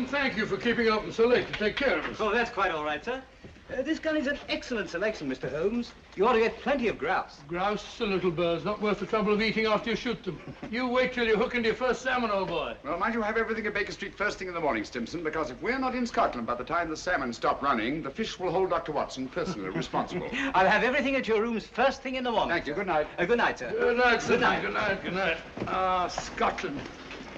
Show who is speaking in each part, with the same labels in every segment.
Speaker 1: Thank you for keeping open so late to take care of us.
Speaker 2: Oh, that's quite all right, sir. This gun is an excellent selection, Mr. Holmes. You ought to get plenty of grouse.
Speaker 1: Grouse are little birds, not worth the trouble of eating after you shoot them. You wait till you hook into your first salmon, old boy.
Speaker 3: Well, mind you have everything at Baker Street first thing in the morning, Stimson, because if we're not in Scotland by the time the salmon stop running, the fish will hold Dr. Watson personally responsible.
Speaker 2: I'll have everything at your rooms first thing in the morning.
Speaker 3: Thank you. Good night.
Speaker 2: Good night, sir.
Speaker 1: Good night, sir. Good night. Good night. Good night. Ah, Scotland.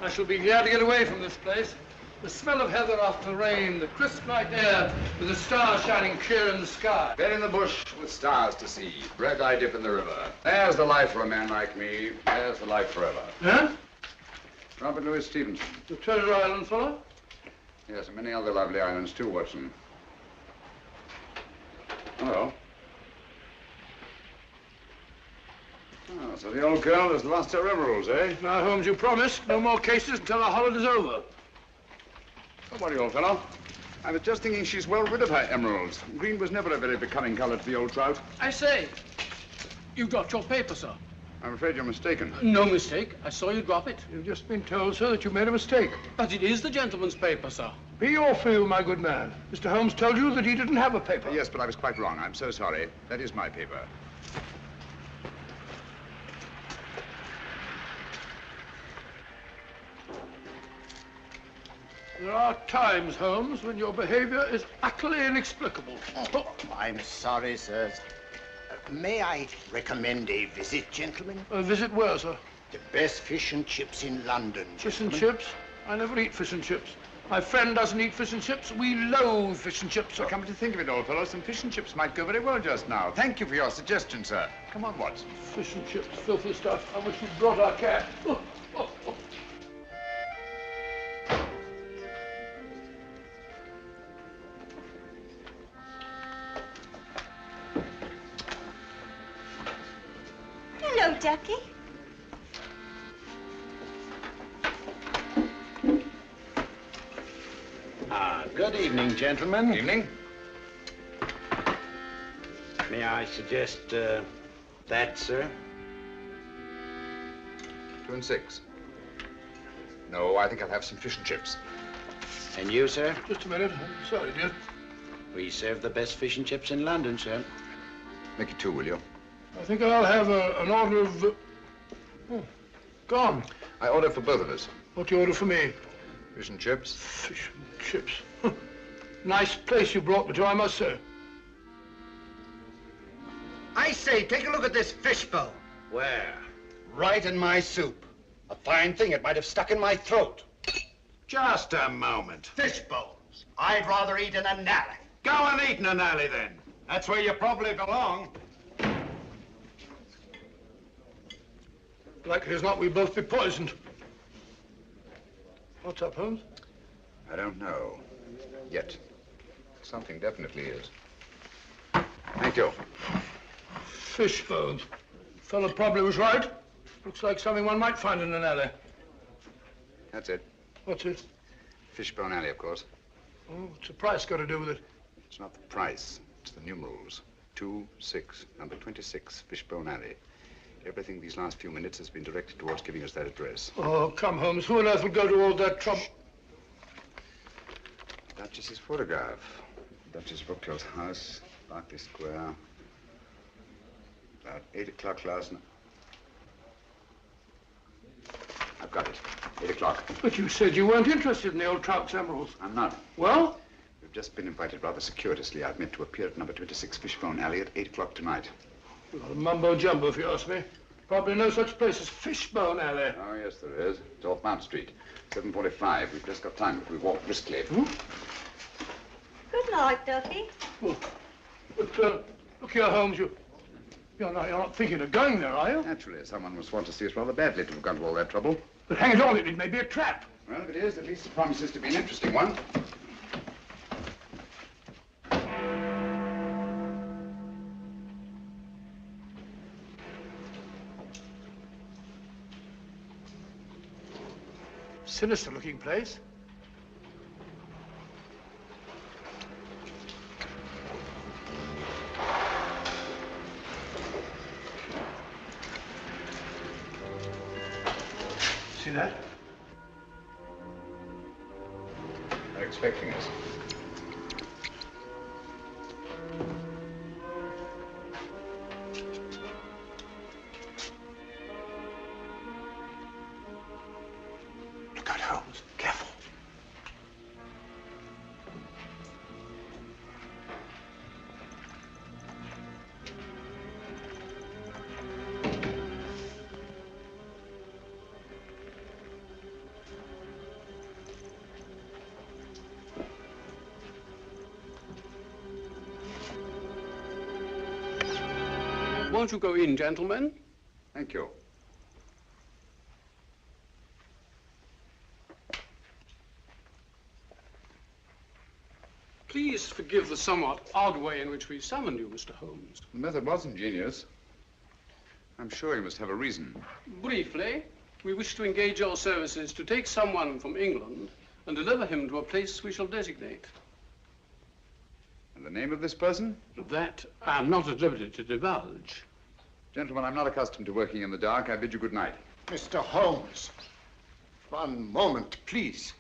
Speaker 1: I shall be glad to get away from this place. The smell of heather after the rain, the crisp night air, with the stars shining clear in the sky.
Speaker 3: Bed in the bush with stars to see, bread I dip in the river. There's the life for a man like me. There's the life forever.
Speaker 1: Huh?
Speaker 3: Robert Louis Stevenson.
Speaker 1: The Treasure Island fellow?
Speaker 3: Yes, and many other lovely islands too, Watson. Hello. Oh, so the old girl has lost her emeralds, eh?
Speaker 1: Now, Holmes, you promised no more cases until the holiday's over.
Speaker 3: Don't worry, old fellow. I was just thinking she's well rid of her emeralds. Green was never a very becoming color to the old trout.
Speaker 1: I say, you dropped your paper, sir.
Speaker 3: I'm afraid you're mistaken.
Speaker 1: No mistake. I saw you drop it. You've just been told, sir, that you made a mistake. But it is the gentleman's paper, sir. Be or fail, my good man. Mr. Holmes told you that he didn't have a paper.
Speaker 3: Yes, but I was quite wrong. I'm so sorry. That is my paper.
Speaker 1: There are times, Holmes, when your behavior is utterly inexplicable.
Speaker 4: Oh, I'm sorry, sir. May I recommend a visit, gentlemen?
Speaker 1: A visit where, sir?
Speaker 4: The best fish and chips in London,
Speaker 1: Fish and
Speaker 4: gentlemen.
Speaker 1: chips? I never eat fish and chips. My friend doesn't eat fish and chips. We loathe fish and chips, sir.
Speaker 3: Well, come to think of it, old fellow, some fish and chips might go very well just now. Thank you for your suggestion, sir. Come on, Watson.
Speaker 1: Fish and chips, filthy stuff. I wish you'd brought our cat. Oh, oh, oh.
Speaker 5: Hello, Ducky.
Speaker 4: Good evening, gentlemen.
Speaker 3: Evening.
Speaker 4: May I suggest that, sir?
Speaker 3: 2 and 6. No, I think I'll have some fish and chips.
Speaker 4: And you, sir?
Speaker 1: Just a minute. I'm sorry, dear.
Speaker 4: We serve the best fish and chips in London, sir.
Speaker 3: Make it 2, will you?
Speaker 1: I think I'll have an order of... Oh, gone.
Speaker 3: I order for both of us.
Speaker 1: What do you order for me?
Speaker 3: Fish and chips.
Speaker 1: Fish and chips. Nice place you brought me to, I must say.
Speaker 4: I say, take a look at this fishbowl.
Speaker 3: Where?
Speaker 4: Right in my soup. A fine thing, it might have stuck in my throat.
Speaker 3: Just a moment.
Speaker 4: Fish bowls. I'd rather eat in an alley.
Speaker 3: Go and eat in an alley, then. That's where you probably belong.
Speaker 1: Likely as not, we'll both be poisoned. What's up, Holmes?
Speaker 3: I don't know. Yet. Something definitely is. Thank you.
Speaker 1: Fish bones. Fellow probably was right. Looks like something one might find in an alley.
Speaker 3: That's it.
Speaker 1: What's it?
Speaker 3: Fishbone Alley, of course.
Speaker 1: Oh, what's the price got to do with it?
Speaker 3: It's not the price. It's the numerals. 2, 6, number 26, Fishbone Alley. Everything these last few minutes has been directed towards giving us that address.
Speaker 1: Oh, come, Holmes. Who on earth would go to all that trouble?
Speaker 3: Duchess's photograph. Duchess Brookfield's house, Berkeley Square. About 8 o'clock last night. I've got it. 8 o'clock.
Speaker 1: But you said you weren't interested in the old trout's emeralds.
Speaker 3: I'm not.
Speaker 1: Well?
Speaker 3: We've just been invited rather circuitously. I've meant to appear at number 26 Fishbone Alley at 8 o'clock tonight.
Speaker 1: Well, mumbo jumbo, if you ask me. probably no such place as Fishbone Alley.
Speaker 3: Oh, yes, there is. It's off Mount Street. 7:45. We've just got time if we walk briskly.
Speaker 5: Good night, Ducky.
Speaker 1: Oh, but, look here, Holmes, you're not thinking of going there, are you?
Speaker 3: Naturally, someone must want to see us rather badly to have gone to all that trouble.
Speaker 1: But hang it all, it may be a trap.
Speaker 3: Well, if it is, at least it promises to be an interesting one.
Speaker 1: Sinister-looking place. See that?
Speaker 3: They're expecting us.
Speaker 1: Look out, Holmes. Careful.
Speaker 6: Won't you go in, gentlemen?
Speaker 3: Thank you.
Speaker 6: Please forgive the somewhat odd way in which we summoned you, Mr. Holmes.
Speaker 3: The method was ingenious. I'm sure you must have a reason.
Speaker 6: Briefly, we wish to engage your services to take someone from England and deliver him to a place we shall designate.
Speaker 3: And the name of this person?
Speaker 6: That I am not at liberty to divulge.
Speaker 3: Gentlemen, I'm not accustomed to working in the dark. I bid you good night.
Speaker 4: Mr. Holmes, one moment, please.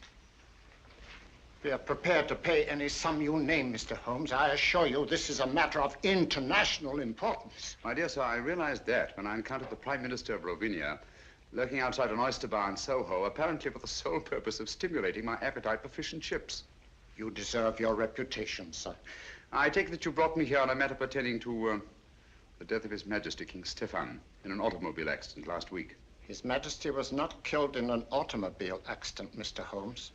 Speaker 4: We are prepared to pay any sum you name, Mr. Holmes. I assure you this is a matter of international importance.
Speaker 3: My dear sir, I realized that when I encountered the Prime Minister of Ravenia lurking outside an oyster bar in Soho, apparently for the sole purpose of stimulating my appetite for fish and chips.
Speaker 4: You deserve your reputation, sir.
Speaker 3: I take it that you brought me here on a matter pertaining to the death of His Majesty King Stefan in an automobile accident last week.
Speaker 4: His Majesty was not killed in an automobile accident, Mr. Holmes.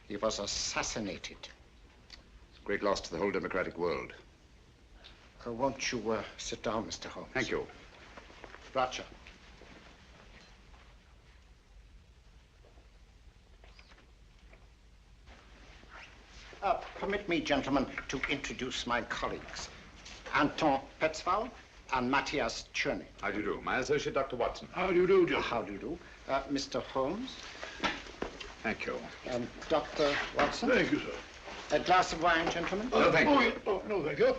Speaker 4: He was assassinated.
Speaker 3: It's a great loss to the whole democratic world.
Speaker 4: Won't you sit down, Mr. Holmes?
Speaker 3: Thank you.
Speaker 4: Roger. Permit me, gentlemen, to introduce my colleagues. Anton Petzval and Matthias Czerny.
Speaker 3: How do you do? My associate, Dr. Watson.
Speaker 1: How do you do, John?
Speaker 4: How do you do? Mr. Holmes
Speaker 3: Thank you.
Speaker 4: and Dr. Watson.
Speaker 1: Thank you, sir.
Speaker 4: A glass of wine, gentlemen?
Speaker 3: No, thank you.
Speaker 1: Yeah. Oh, no, thank you.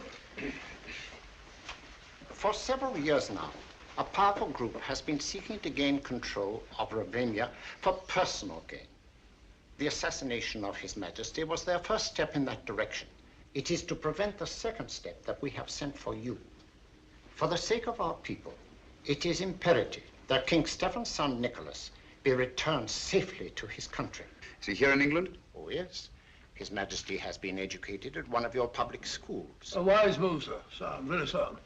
Speaker 4: For several years now, a powerful group has been seeking to gain control of Ravenia for personal gain. The assassination of His Majesty was their first step in that direction. It is to prevent the second step that we have sent for you. For the sake of our people, it is imperative that King Stefan's son, Nikolas, be returned safely to his country.
Speaker 3: Is he here in England?
Speaker 4: Oh, yes. His Majesty has been educated at one of your public schools.
Speaker 1: A wise move, sir. Sound, very sound.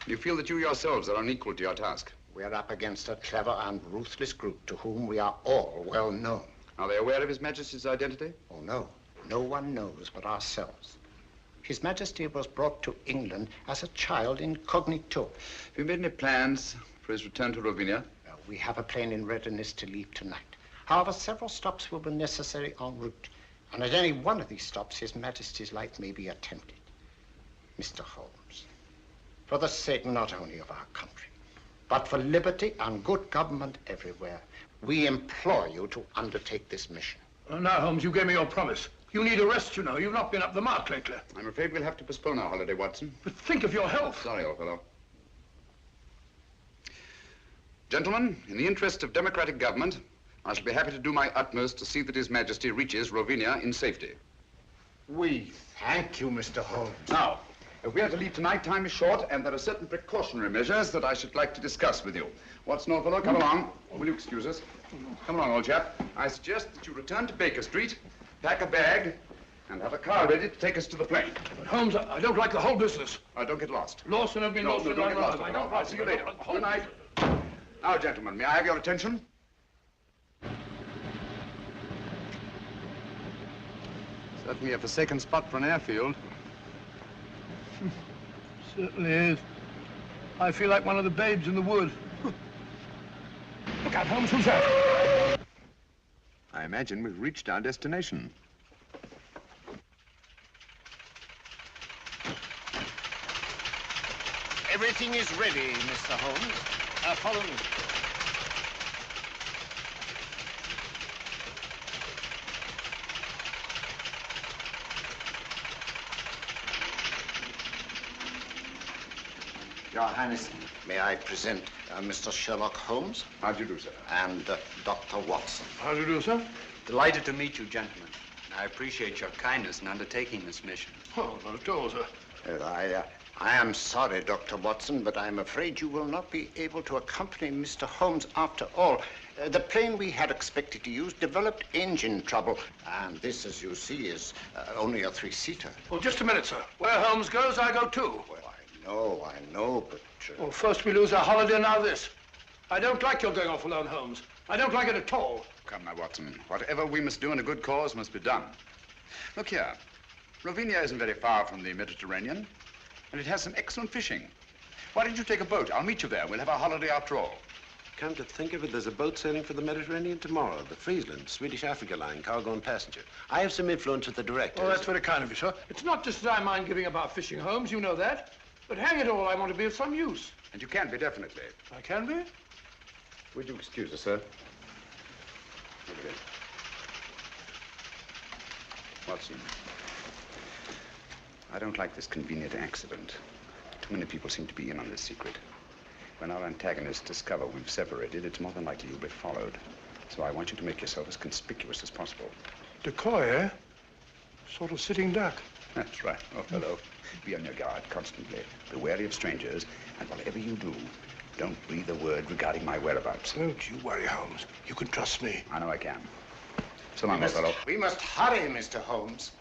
Speaker 3: You feel that you yourselves are unequal to your task?
Speaker 4: We're up against a clever and ruthless group to whom we are all well known.
Speaker 3: Are they aware of His Majesty's identity?
Speaker 4: Oh, no. No one knows but ourselves. His Majesty was brought to England as a child incognito.
Speaker 3: Have you made any plans for his return to Ravenia?
Speaker 4: We have a plane in readiness to leave tonight. However, several stops will be necessary en route. And at any one of these stops, His Majesty's life may be attempted. Mr. Holmes, for the sake not only of our country, but for liberty and good government everywhere, we implore you to undertake this mission.
Speaker 1: Now, Holmes, you gave me your promise. You need a rest, you know. You've not been up the mark lately.
Speaker 3: I'm afraid we'll have to postpone our holiday, Watson.
Speaker 1: But think of your health.
Speaker 3: Sorry, old fellow. Gentlemen, in the interest of democratic government, I shall be happy to do my utmost to see that His Majesty reaches Ravenia in safety.
Speaker 4: We thank you, Mr. Holmes.
Speaker 3: Now, if we are to leave tonight, time is short, and there are certain precautionary measures that I should like to discuss with you. Watson, old fellow, come along. Will you excuse us? Come along, old chap. I suggest that you return to Baker Street, pack a bag, and have a car ready to take us to the plane.
Speaker 1: But, Holmes, I don't like the whole business.
Speaker 3: Don't get lost.
Speaker 1: Lost and have been lost.
Speaker 3: Don't get lost. I'll see you later. Good night. Now, gentlemen, may I have your attention? Certainly a forsaken spot for an airfield.
Speaker 1: Certainly is. I feel like one of the babes in the wood. Look out, Holmes, who's that?
Speaker 3: I imagine we've reached our destination.
Speaker 4: Everything is ready, Mr. Holmes. Follow me. Your Highness, may I present Mr. Sherlock Holmes?
Speaker 3: How do you do, sir?
Speaker 4: And Dr. Watson.
Speaker 1: How do you do, sir?
Speaker 7: Delighted to meet you, gentlemen. I appreciate your kindness in undertaking this mission.
Speaker 1: Oh, not at all, sir.
Speaker 4: I am sorry, Dr. Watson, but I'm afraid you will not be able to accompany Mr. Holmes after all. The plane we had expected to use developed engine trouble, and this, as you see, is only a three-seater.
Speaker 1: Well, just a minute, sir. Where Holmes goes, I go too.
Speaker 4: Well, I know, but...
Speaker 1: Well, first we lose our holiday, now this. I don't like your going off alone, Holmes. I don't like it at all.
Speaker 3: Come now, Watson. Whatever we must do in a good cause must be done. Look here. Ravenia isn't very far from the Mediterranean, and it has some excellent fishing. Why don't you take a boat? I'll meet you there. We'll have our holiday after all.
Speaker 7: Come to think of it, there's a boat sailing for the Mediterranean tomorrow, the Friesland, Swedish Africa line, cargo and passenger. I have some influence with the director.
Speaker 1: Oh, that's very kind of you, sir. It's not just that I mind giving up our fishing, Holmes. You know that. But hang it all, I want to be of some use.
Speaker 3: And you can be, definitely.
Speaker 1: I can be?
Speaker 3: Would you excuse us, sir? Look at it. Watson, I don't like this convenient accident. Too many people seem to be in on this secret. When our antagonists discover we've separated, it's more than likely you'll be followed. So I want you to make yourself as conspicuous as possible.
Speaker 1: Decoy, eh? Sort of sitting duck.
Speaker 3: That's right. Oh, hello. Be on your guard constantly. Be wary of strangers, and whatever you do, don't breathe a word regarding my whereabouts.
Speaker 1: Don't you worry, Holmes. You can trust me.
Speaker 3: I know I can. So long, old fellow.
Speaker 4: We must hurry, Mr. Holmes.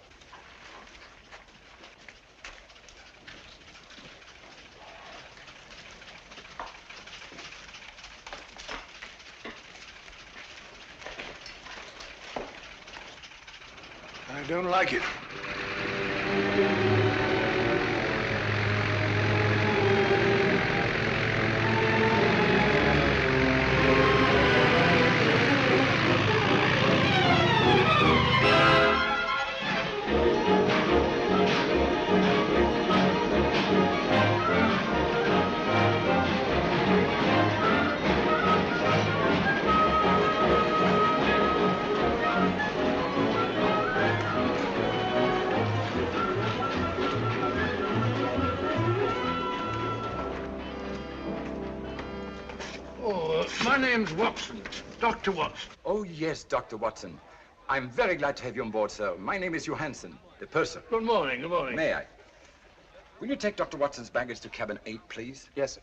Speaker 1: I don't like it. My name's Watson, Dr. Watson.
Speaker 8: Oh, yes, Dr. Watson. I'm very glad to have you on board, sir. My name is Johansson, the purser.
Speaker 1: Good morning, good morning.
Speaker 8: May I? Will you take Dr. Watson's baggage to cabin 8, please?
Speaker 2: Yes, sir.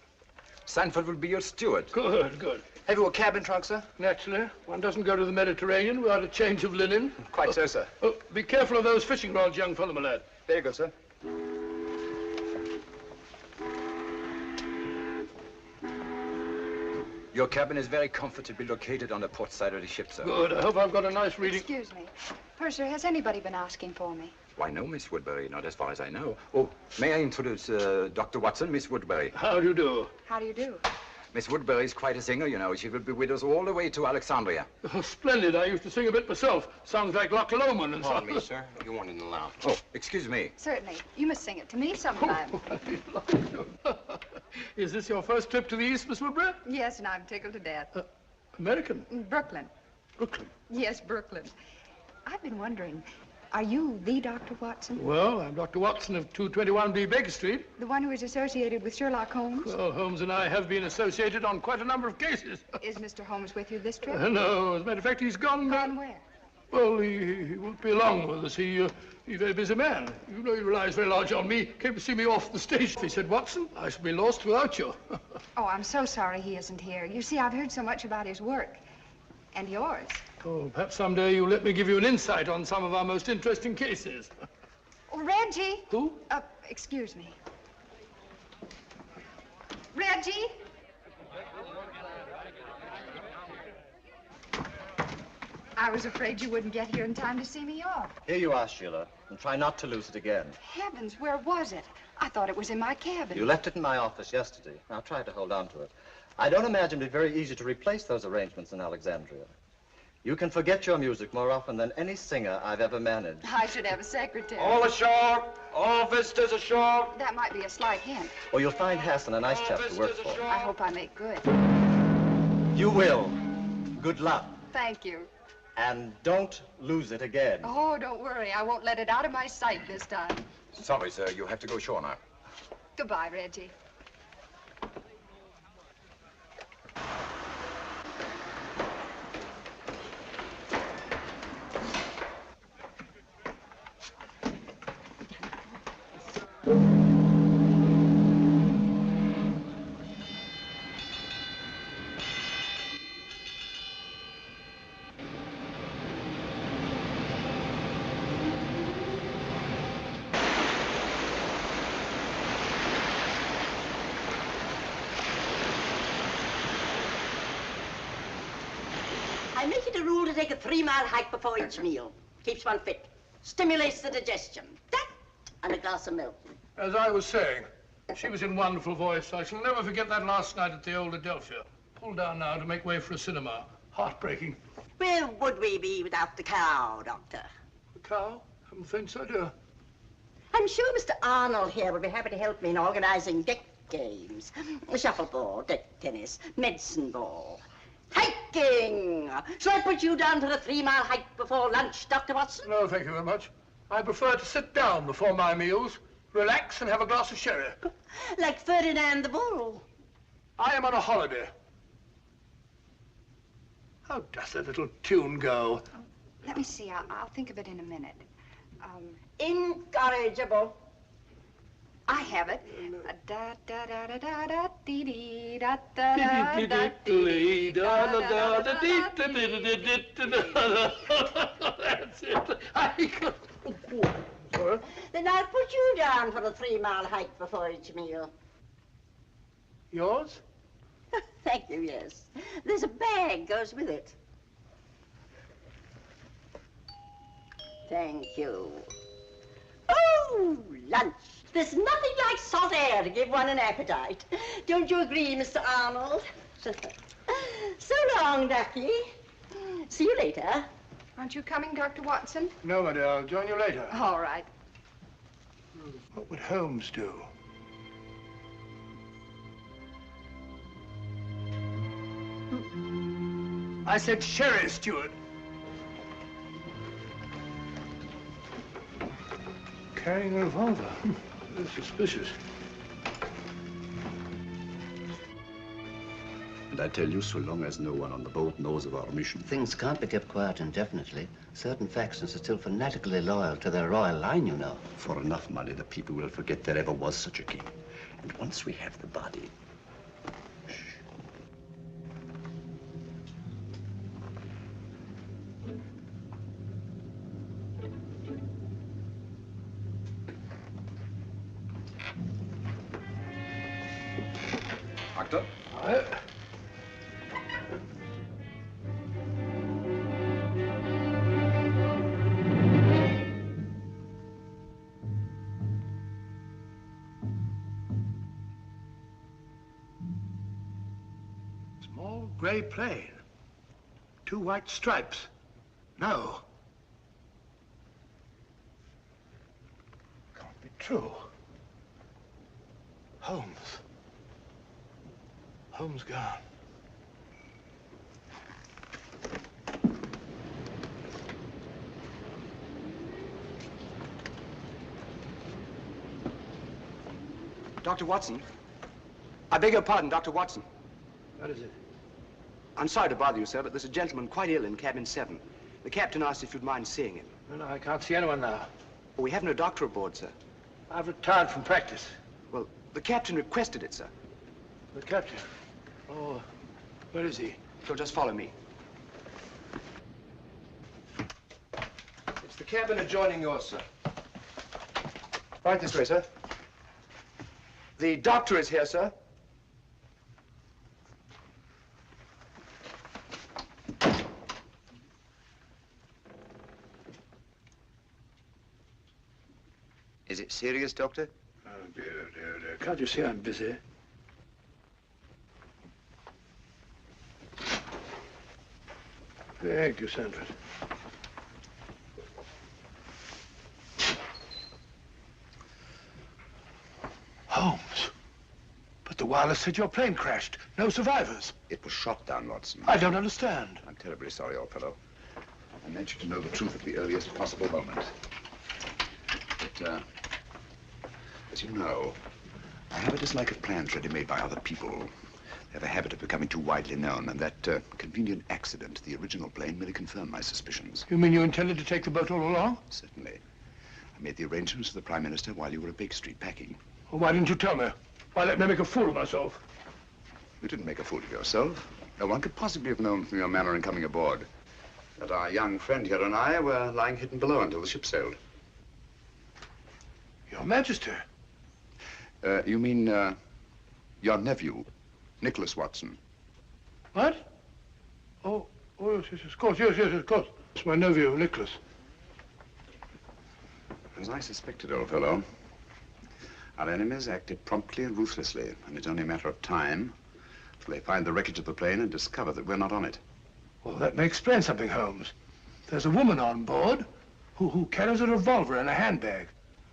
Speaker 8: Sanford will be your steward.
Speaker 1: Good, good.
Speaker 2: Have you a cabin trunk, sir?
Speaker 1: Naturally. One doesn't go to the Mediterranean without a change of linen.
Speaker 2: Quite so, sir.
Speaker 1: Oh, be careful of those fishing rods, young fellow, my lad.
Speaker 2: There you go, sir.
Speaker 8: Your cabin is very comfortably located on the port side of the ship, sir.
Speaker 1: Good. I hope I've got a nice reading.
Speaker 9: Excuse me. Purser, has anybody been asking for me?
Speaker 8: Why, no, Miss Woodbury, not as far as I know. Oh, may I introduce Dr. Watson, Miss Woodbury?
Speaker 1: How do you do?
Speaker 9: How do you do?
Speaker 8: Miss Woodbury is quite a singer, you know. She will be with us all the way to Alexandria.
Speaker 1: Oh, splendid. I used to sing a bit myself. Sounds like Loch Lomond and so on.
Speaker 4: Pardon me, sir. You want in the lounge.
Speaker 8: Oh, excuse me.
Speaker 9: Certainly. You must sing it to me sometime.
Speaker 1: Is this your first trip to the East, Miss Woodbury?
Speaker 9: Yes, and I'm tickled to death.
Speaker 1: American?
Speaker 9: Brooklyn.
Speaker 1: Brooklyn.
Speaker 9: Yes, Brooklyn. I've been wondering, are you the Dr. Watson?
Speaker 1: Well, I'm Dr. Watson of 221B Baker Street.
Speaker 9: The one who is associated with Sherlock Holmes?
Speaker 1: Well, Holmes and I have been associated on quite a number of cases.
Speaker 9: Is Mr. Holmes with you this trip?
Speaker 1: No, as a matter of fact, he's gone.
Speaker 9: Gone where?
Speaker 1: Well, he won't be along with us. He's a very busy man. You know he relies very large on me. Came to see me off the station. He said, Watson, I shall be lost without you.
Speaker 9: Oh, I'm so sorry he isn't here. You see, I've heard so much about his work. And yours.
Speaker 1: Oh, perhaps someday you'll let me give you an insight on some of our most interesting cases.
Speaker 9: Oh, Reggie.
Speaker 1: Who?
Speaker 9: Excuse me. Reggie? I was afraid you wouldn't get here in time to see me off.
Speaker 10: Here you are, Sheila, and try not to lose it again.
Speaker 9: Heavens, where was it? I thought it was in my cabin.
Speaker 10: You left it in my office yesterday. Now try to hold on to it. I don't imagine it'd be very easy to replace those arrangements in Alexandria. You can forget your music more often than any singer I've ever managed.
Speaker 9: I should have a secretary.
Speaker 8: All ashore! All visitors ashore!
Speaker 9: That might be a slight hint.
Speaker 10: Or you'll find Hassan a nice chap to work for.
Speaker 9: I hope I make good.
Speaker 10: You will. Good luck.
Speaker 9: Thank you.
Speaker 10: And don't lose it again.
Speaker 9: Oh, don't worry. I won't let it out of my sight this time.
Speaker 8: Sorry, sir. You have to go ashore now.
Speaker 9: Goodbye, Reggie.
Speaker 11: I make it a rule to take a 3-mile hike before each meal. Keeps one fit. Stimulates the digestion. That and a glass of milk.
Speaker 1: As I was saying, she was in wonderful voice. I shall never forget that last night at the old Adelphia. Pulled down now to make way for a cinema. Heartbreaking.
Speaker 11: Where would we be without the cow, Doctor?
Speaker 1: The cow? Haven't the faintest idea.
Speaker 11: I'm sure Mr. Arnold here would be happy to help me in organizing deck games. Shuffleboard, deck tennis, medicine ball. Hiking! Shall I put you down for a 3-mile hike before lunch, Dr. Watson?
Speaker 1: No, thank you very much. I prefer to sit down before my meals, relax and have a glass of sherry.
Speaker 11: Like Ferdinand the Bull.
Speaker 1: I am on a holiday. How does that little tune go?
Speaker 9: Let me see. I'll think of it in a minute.
Speaker 11: Incorrigible.
Speaker 9: I have it. Da da da da da da dee dee da da da da dee da da da da
Speaker 1: That's it. Sorry.
Speaker 11: Then I'll put you down for a 3-mile hike before each meal.
Speaker 1: Yours?
Speaker 11: Thank you, yes. There's a bag goes with it. Thank you. Oh, lunch. There's nothing like salt air to give one an appetite. Don't you agree, Mr. Arnold? So long, Ducky. See you later.
Speaker 9: Aren't you coming, Dr. Watson?
Speaker 1: No, my dear. I'll join you later.
Speaker 9: All right.
Speaker 1: What would Holmes do? I said sherry, steward. Carrying a revolver. Very suspicious.
Speaker 12: And I tell you, so long as no one on the boat knows of our mission...
Speaker 13: Things can't be kept quiet indefinitely. Certain factions are still fanatically loyal to their royal line, you know.
Speaker 12: For enough money, the people will forget there ever was such a king. And once we have the body... Shh.
Speaker 8: Doctor?
Speaker 1: Small gray plane. 2 white stripes. No. Can't be true. Holmes. Holmes gone.
Speaker 14: Dr. Watson. I beg your pardon, Dr. Watson.
Speaker 1: What is it?
Speaker 14: I'm sorry to bother you, sir, but there's a gentleman quite ill in cabin 7. The captain asked if you'd mind seeing him.
Speaker 1: No, I can't see anyone now.
Speaker 14: Well, we have no doctor aboard, sir.
Speaker 1: I've retired from practice.
Speaker 14: Well, the captain requested it, sir.
Speaker 1: The captain? Oh, where is he?
Speaker 14: So just follow me. It's the cabin adjoining yours, sir. Right this way, sir. The doctor is here, sir.
Speaker 7: Is it serious, Doctor?
Speaker 1: Oh, dear, dear, dear. Can't you see I'm busy? Thank you, Sanford. Holmes. But the wireless said your plane crashed. No survivors.
Speaker 3: It was shot down, Watson.
Speaker 1: I don't understand.
Speaker 3: I'm terribly sorry, old fellow. I meant you to know the truth at the earliest possible moment. But, as you know, I have a dislike of plans ready-made by other people. They have a habit of becoming too widely known, and that convenient accident to the original plane merely confirmed my suspicions.
Speaker 1: You mean you intended to take the boat all along?
Speaker 3: Certainly. I made the arrangements with the Prime Minister while you were at Baker Street packing.
Speaker 1: Well, why didn't you tell me? Why let me make a fool of myself?
Speaker 3: You didn't make a fool of yourself. No one could possibly have known from your manner in coming aboard that our young friend here and I were lying hidden below until the ship sailed.
Speaker 1: Your Majesty.
Speaker 3: You mean, your nephew, Nikolas Watson.
Speaker 1: What? Oh, yes, of course, yes, of course. It's my nephew, Nikolas.
Speaker 3: As I suspected, old fellow, our enemies acted promptly and ruthlessly, and it's only a matter of time till they find the wreckage of the plane and discover that we're not on it.
Speaker 1: Well, that may explain something, Holmes. There's a woman on board who carries a revolver in a handbag.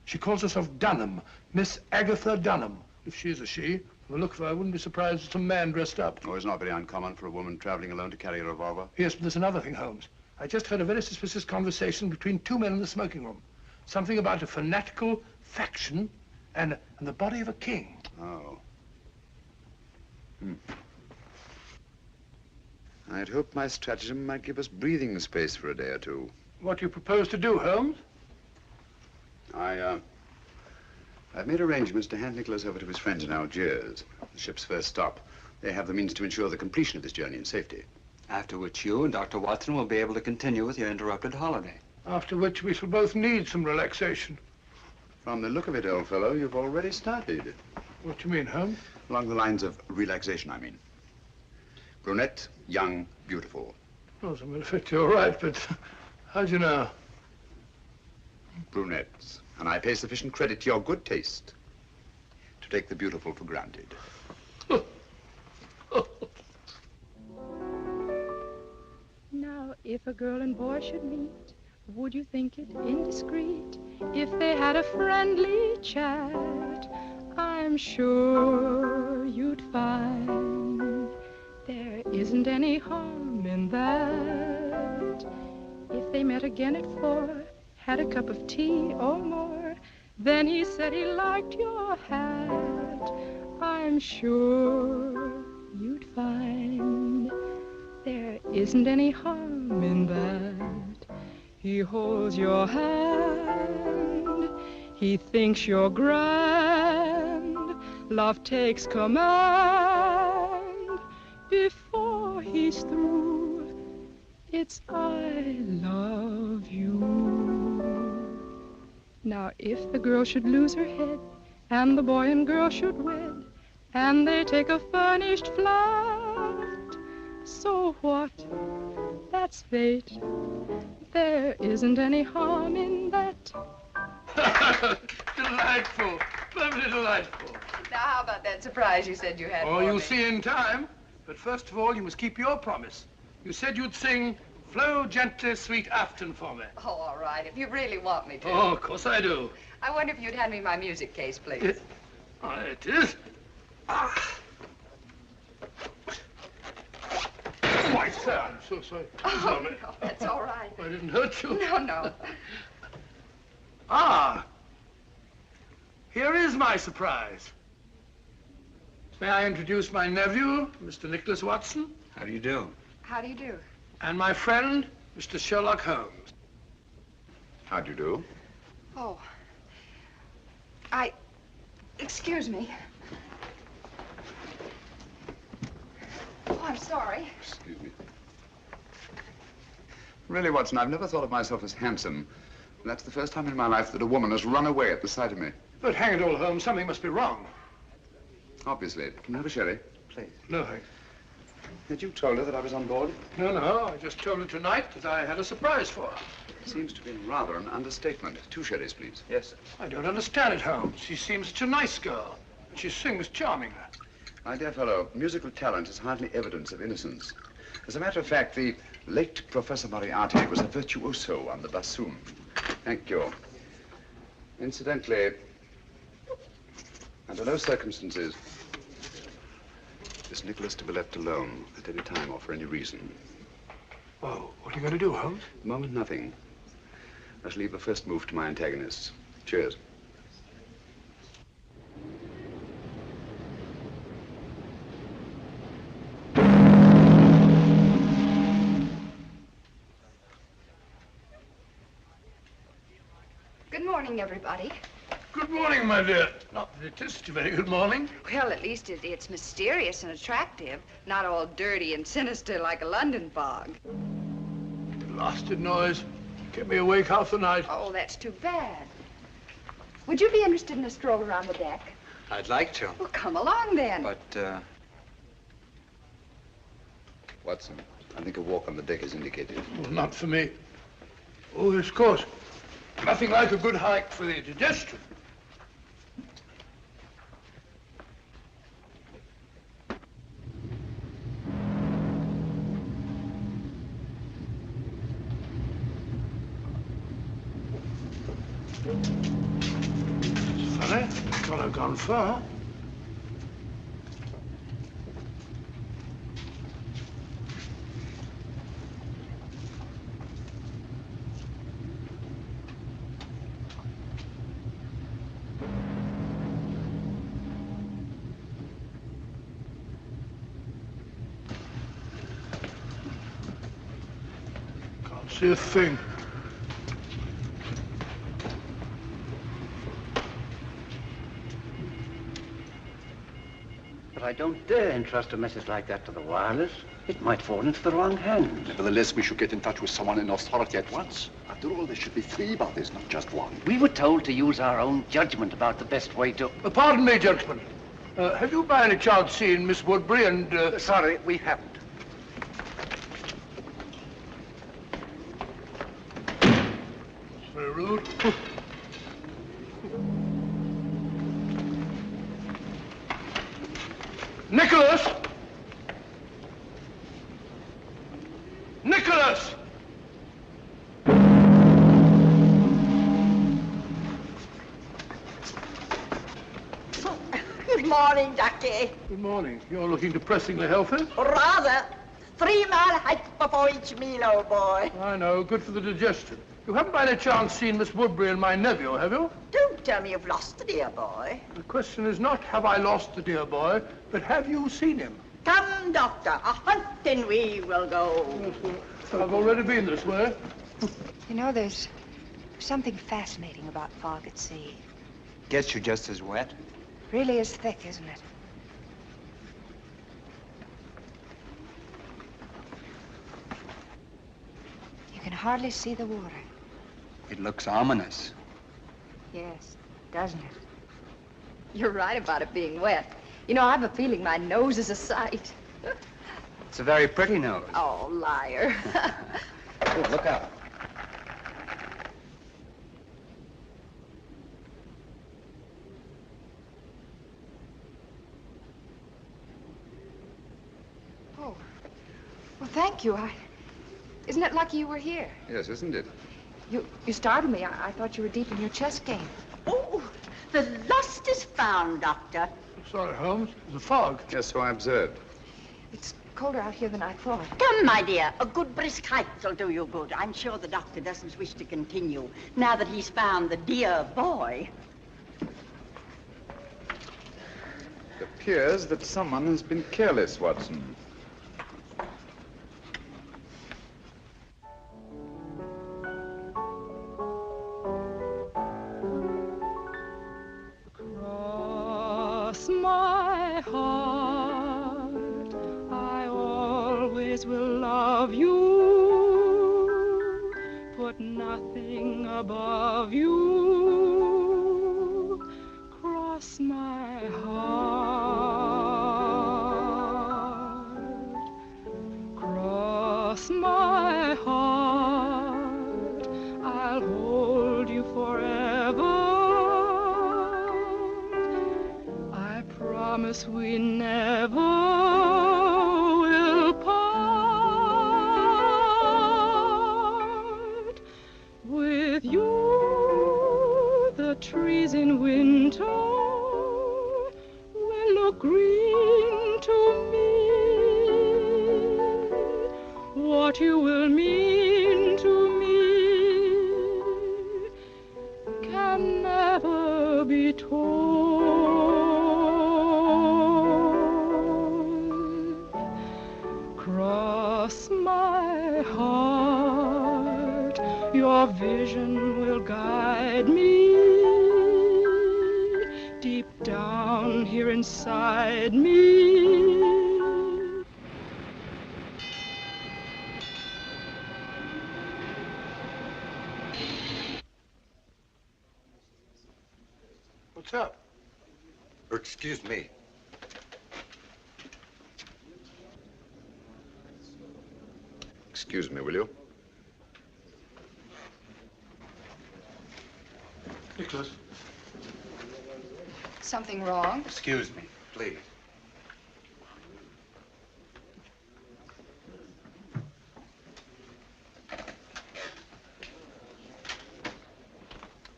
Speaker 1: She calls herself Dunham, Miss Agatha Dunham. If she is a she, from the look of her, I wouldn't be surprised it's a man dressed up.
Speaker 3: Oh, it's not very uncommon for a woman traveling alone to carry a revolver.
Speaker 1: Yes, but there's another thing, Holmes. I just heard a very suspicious conversation between two men in the smoking room. Something about a fanatical faction and the body of a king.
Speaker 3: Oh. I'd hoped my stratagem might give us breathing space for a day or two.
Speaker 1: What do you propose to do, Holmes?
Speaker 3: I've made arrangements to hand Nikolas over to his friends in Algiers, the ship's first stop. They have the means to ensure the completion of this journey in safety.
Speaker 15: After which you and Dr. Watson will be able to continue with your interrupted holiday.
Speaker 1: After which we shall both need some relaxation.
Speaker 3: From the look of it, old fellow, you've already started.
Speaker 1: What do you mean, Holmes?
Speaker 3: Along the lines of relaxation, I mean. Brunette, young, beautiful.
Speaker 1: Oh, as a matter of fact, you're right, but how do you know?
Speaker 3: Brunettes. And I pay sufficient credit to your good taste to take the beautiful for granted.
Speaker 16: Now, if a girl and boy should meet, would you think it indiscreet if they had a friendly chat? I'm sure you'd find there isn't any harm in that. If they met again at 4, had a cup of tea or more, then he said he liked your hat, I'm sure you'd find there isn't any harm in that. He holds your hand, he thinks you're grand, love takes command. Before he's through, it's I love you. Now, if the girl should lose her head, and the boy and girl should wed, and they take a furnished flat, so what? That's fate. There isn't any harm in that.
Speaker 1: Delightful. Lovely delightful.
Speaker 9: Now, how about that surprise you said you had
Speaker 1: Oh,
Speaker 9: for
Speaker 1: you'll
Speaker 9: me?
Speaker 1: see in time. But first of all, you must keep your promise. You said you'd sing Flow Gently, Sweet Afton for me.
Speaker 9: Oh, all right, if you really want me to.
Speaker 1: Oh, of course I do.
Speaker 9: I wonder if you'd hand me my music case, please.
Speaker 1: It is. Ah. Why, sir, I'm so sorry.
Speaker 9: Oh, no, that's all right.
Speaker 1: I didn't hurt you.
Speaker 9: No, no.
Speaker 1: Ah. Here is my surprise. May I introduce my nephew, Mr. Nikolas Watson?
Speaker 15: How do you do?
Speaker 9: How do you do?
Speaker 1: And my friend, Mr. Sherlock Holmes.
Speaker 3: How do you do?
Speaker 9: Oh. Excuse me. Oh, I'm sorry.
Speaker 3: Excuse me. Really, Watson, I've never thought of myself as handsome. And that's the first time in my life that a woman has run away at the sight of me.
Speaker 1: But hang it all, Holmes, something must be wrong.
Speaker 3: Obviously. Can I have a sherry? Please.
Speaker 1: No, thanks.
Speaker 3: Had you told her that I was on board?
Speaker 1: No, I just told her tonight that I had a surprise for her.
Speaker 3: Seems to be rather an understatement. 2 sherries, please.
Speaker 8: Yes, sir.
Speaker 1: I don't understand it, Holmes. She seems such a nice girl. And she sings charmingly.
Speaker 3: My dear fellow, musical talent is hardly evidence of innocence. As a matter of fact, the late Professor Moriarty was a virtuoso on the bassoon. Thank you. Incidentally, under no circumstances is Nikolas to be left alone at any time or for any reason.
Speaker 1: Well, what are you going to do, Holmes?
Speaker 3: At the moment, nothing. I shall leave the first move to my antagonists. Cheers.
Speaker 9: Good morning, everybody.
Speaker 1: Good morning, my dear. Not that it is a very good morning.
Speaker 9: Well, at least it's mysterious and attractive, not all dirty and sinister like a London fog.
Speaker 1: Blasted noise. Kept me awake half the night.
Speaker 9: Oh, that's too bad. Would you be interested in a stroll around the deck?
Speaker 15: I'd like to.
Speaker 9: Well, come along then.
Speaker 15: But,
Speaker 3: Watson, I think a walk on the deck is indicated.
Speaker 1: Well, not for me. Oh, yes, of course. Nothing like a good hike for the digestion. It's funny. Thought I'd gone far. Can't see a thing.
Speaker 13: But I don't dare entrust a message like that to the wireless. It might fall into the wrong hands.
Speaker 12: Nevertheless, we should get in touch with someone in authority at once. After all, there should be 3 bodies, not just 1.
Speaker 13: We were told to use our own judgment about the best way to...
Speaker 1: Pardon me, gentlemen. Have you by any chance seen Miss Woodbury and...
Speaker 13: Sorry, we haven't.
Speaker 1: Very rude. Nikolas! Nikolas!
Speaker 11: Good morning, Ducky.
Speaker 1: Good morning. You're looking depressingly healthy.
Speaker 11: Rather. 3-mile hike before each meal, old boy.
Speaker 1: I know. Good for the digestion. You haven't by any chance seen Miss Woodbury and my nephew, have you?
Speaker 11: Don't tell me you've lost the dear boy.
Speaker 1: The question is not, have I lost the dear boy, but have you seen him?
Speaker 11: Come, Doctor, a hunting we will go.
Speaker 1: Yes, I've already been this way.
Speaker 9: You know, there's something fascinating about fog at sea.
Speaker 15: gets you just as wet.
Speaker 9: Really is thick, isn't it? You can hardly see the water.
Speaker 15: It looks ominous.
Speaker 9: Yes, doesn't it? You're right about it being wet. You know, I have a feeling my nose is a sight.
Speaker 15: It's a very pretty nose.
Speaker 9: Oh, liar.
Speaker 15: Oh, look out.
Speaker 9: Oh, well, thank you. Isn't it lucky you were here?
Speaker 3: Yes, isn't it?
Speaker 9: You startled me. I thought you were deep in your chess game.
Speaker 11: Oh, the lost is found, Doctor.
Speaker 1: Sorry, Holmes. There's a fog.
Speaker 3: Yes, so I observed.
Speaker 9: It's colder out here than I thought.
Speaker 11: Come, my dear. A good brisk hike will do you good. I'm sure the doctor doesn't wish to continue now that he's found the dear boy.
Speaker 3: It appears that someone has been careless, Watson.
Speaker 16: Cross my heart, I always will love you, put nothing above you. Cross my heart, cross my heart, forever. I promise we never will part. With you, the trees in winter will look green to me. What you will mean to me can never be told. Cross my heart, your vision will guide me. Deep down here inside me.
Speaker 1: What's up?
Speaker 15: Excuse me.
Speaker 3: Excuse me, will you?
Speaker 1: Nikolas.
Speaker 9: Something wrong?
Speaker 15: Excuse me, please.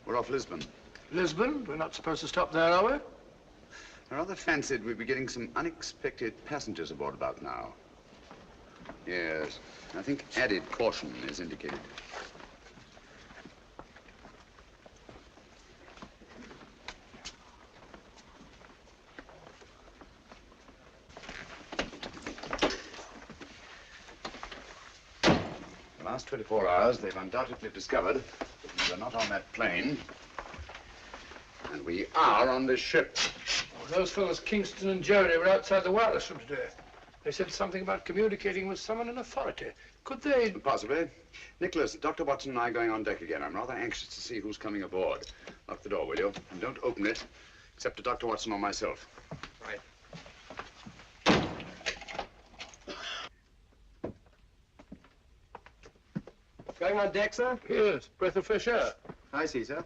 Speaker 3: We're off Lisbon.
Speaker 1: Lisbon? We're not supposed to stop there, are we?
Speaker 3: I rather fancied we'd be getting some unexpected passengers aboard about now. Yes, I think added caution is indicated. The last 24 hours, they've undoubtedly discovered we're not on that plane, and we are on this ship.
Speaker 1: Oh, those fellows, Kingston and Jody, were outside the wireless room today. They said something about communicating with someone in authority. Could they?
Speaker 3: Possibly. Nicholas, Dr. Watson and I are going on deck again. I'm rather anxious to see who's coming aboard. Lock the door, will you? And don't open it, except to Dr. Watson or myself.
Speaker 14: Right. Going on deck, sir?
Speaker 1: Yes, breath of fresh air.
Speaker 14: I see, sir.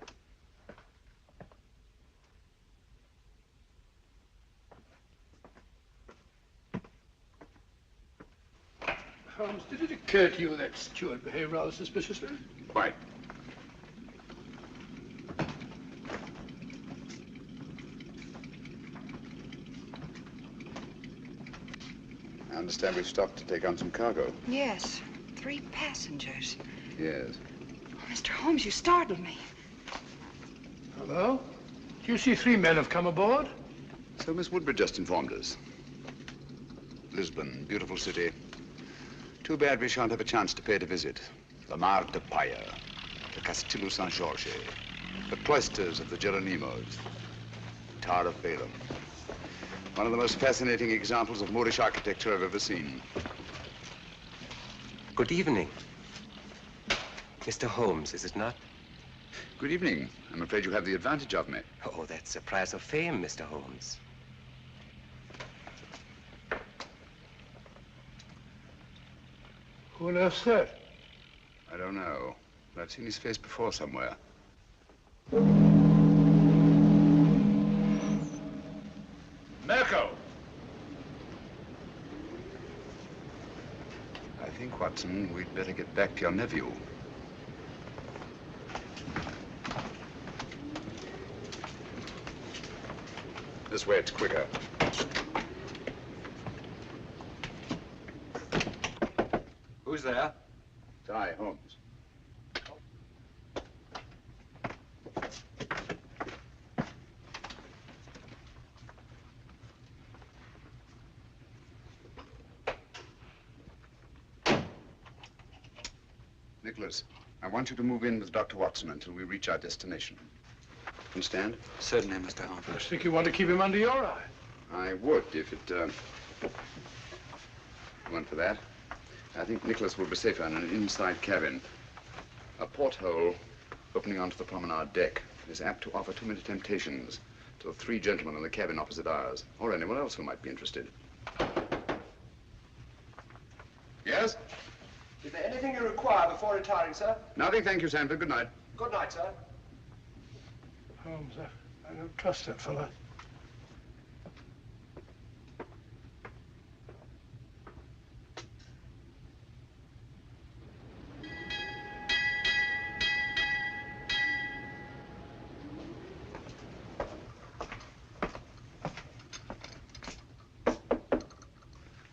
Speaker 1: Holmes, did it occur to you that steward behaved rather suspiciously?
Speaker 3: Quite. I understand we've stopped to take on some cargo.
Speaker 9: Yes, 3 passengers.
Speaker 3: Yes.
Speaker 9: Oh, Mr. Holmes, you startled me.
Speaker 1: Hello? Do you see 3 men have come aboard?
Speaker 3: So Miss Woodbury just informed us. Lisbon, beautiful city. Too bad we shan't have a chance to pay it a visit. The Mar de Paya, the Castillo San Jorge, the cloisters of the Geronimos, Tower of Balaam. One of the most fascinating examples of Moorish architecture I've ever seen.
Speaker 17: Good evening. Mr. Holmes, is it not?
Speaker 3: Good evening. I'm afraid you have the advantage of me.
Speaker 17: Oh, that's a prize of fame, Mr. Holmes.
Speaker 1: Who on earth's that?
Speaker 3: I don't know, but I've seen his face before somewhere. Mirko! I think, Watson, we'd better get back to your nephew. This way, it's quicker.
Speaker 15: Who's there?
Speaker 3: It's I, Holmes. Nicholas, I want you to move in with Dr. Watson until we reach our destination. Understand?
Speaker 15: Certainly, Mr. Holmes.
Speaker 1: I think you want to keep him under your eye.
Speaker 3: I would, if it went for that. I think Nicholas will be safer in an inside cabin. A porthole opening onto the promenade deck is apt to offer too many temptations to the 3 gentlemen in the cabin opposite ours, or anyone else who might be interested. Yes?
Speaker 14: Is there anything you require before retiring, sir?
Speaker 3: Nothing, thank you, Sanford. Good night.
Speaker 14: Good night, sir.
Speaker 1: Holmes, I don't trust that fellow.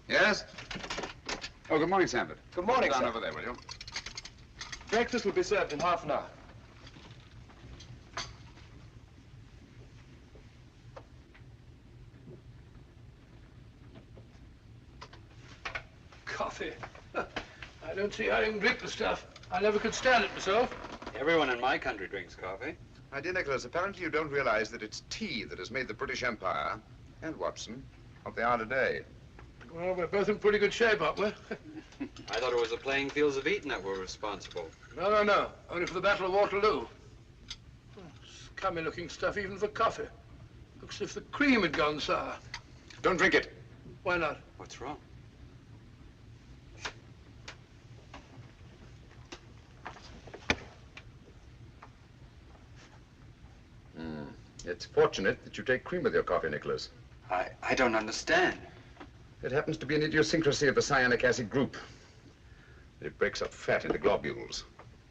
Speaker 3: Yes? Oh, good morning, Sandford.
Speaker 14: Good morning,
Speaker 3: Down
Speaker 14: sir.
Speaker 3: over there, will you?
Speaker 14: Breakfast will be served in half an hour.
Speaker 1: Coffee. I don't see how you can drink the stuff. I never could stand it myself.
Speaker 15: Everyone in my country drinks coffee.
Speaker 3: My dear Nicholas, apparently you don't realize that it's tea that has made the British Empire, and Watson, what they are today.
Speaker 1: Well, we're both in pretty good shape, aren't we?
Speaker 15: I thought it was the playing fields of Eton that were responsible.
Speaker 1: No. Only for the Battle of Waterloo. Oh, scummy looking stuff even for coffee. Looks as if the cream had gone sour.
Speaker 3: Don't drink it.
Speaker 1: Why not?
Speaker 15: What's wrong?
Speaker 3: It's fortunate that you take cream with your coffee, Nicholas.
Speaker 15: I don't understand.
Speaker 3: It happens to be an idiosyncrasy of the cyanic acid group. It breaks up fat into globules.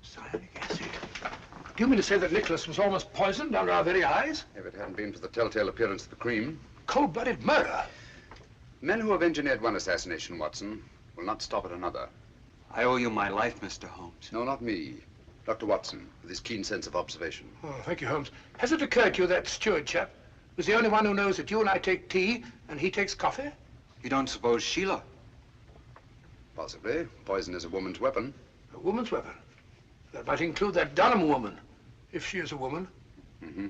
Speaker 1: Cyanic acid? Do you mean to say that Nicholas was almost poisoned under our very eyes?
Speaker 3: If it hadn't been for the telltale appearance of the cream.
Speaker 1: Cold-blooded murder?
Speaker 3: Men who have engineered one assassination, Watson, will not stop at another.
Speaker 15: I owe you my life, Mr. Holmes.
Speaker 3: No, not me. Dr. Watson, with his keen sense of observation.
Speaker 1: Oh, thank you, Holmes. Has it occurred to you that steward chap was the only one who knows that you and I take tea and he takes coffee?
Speaker 15: You don't suppose Sheila?
Speaker 3: Possibly. Poison is a woman's weapon.
Speaker 1: A woman's weapon? That might include that Dunham woman, if she is a woman.
Speaker 3: Mm-hmm.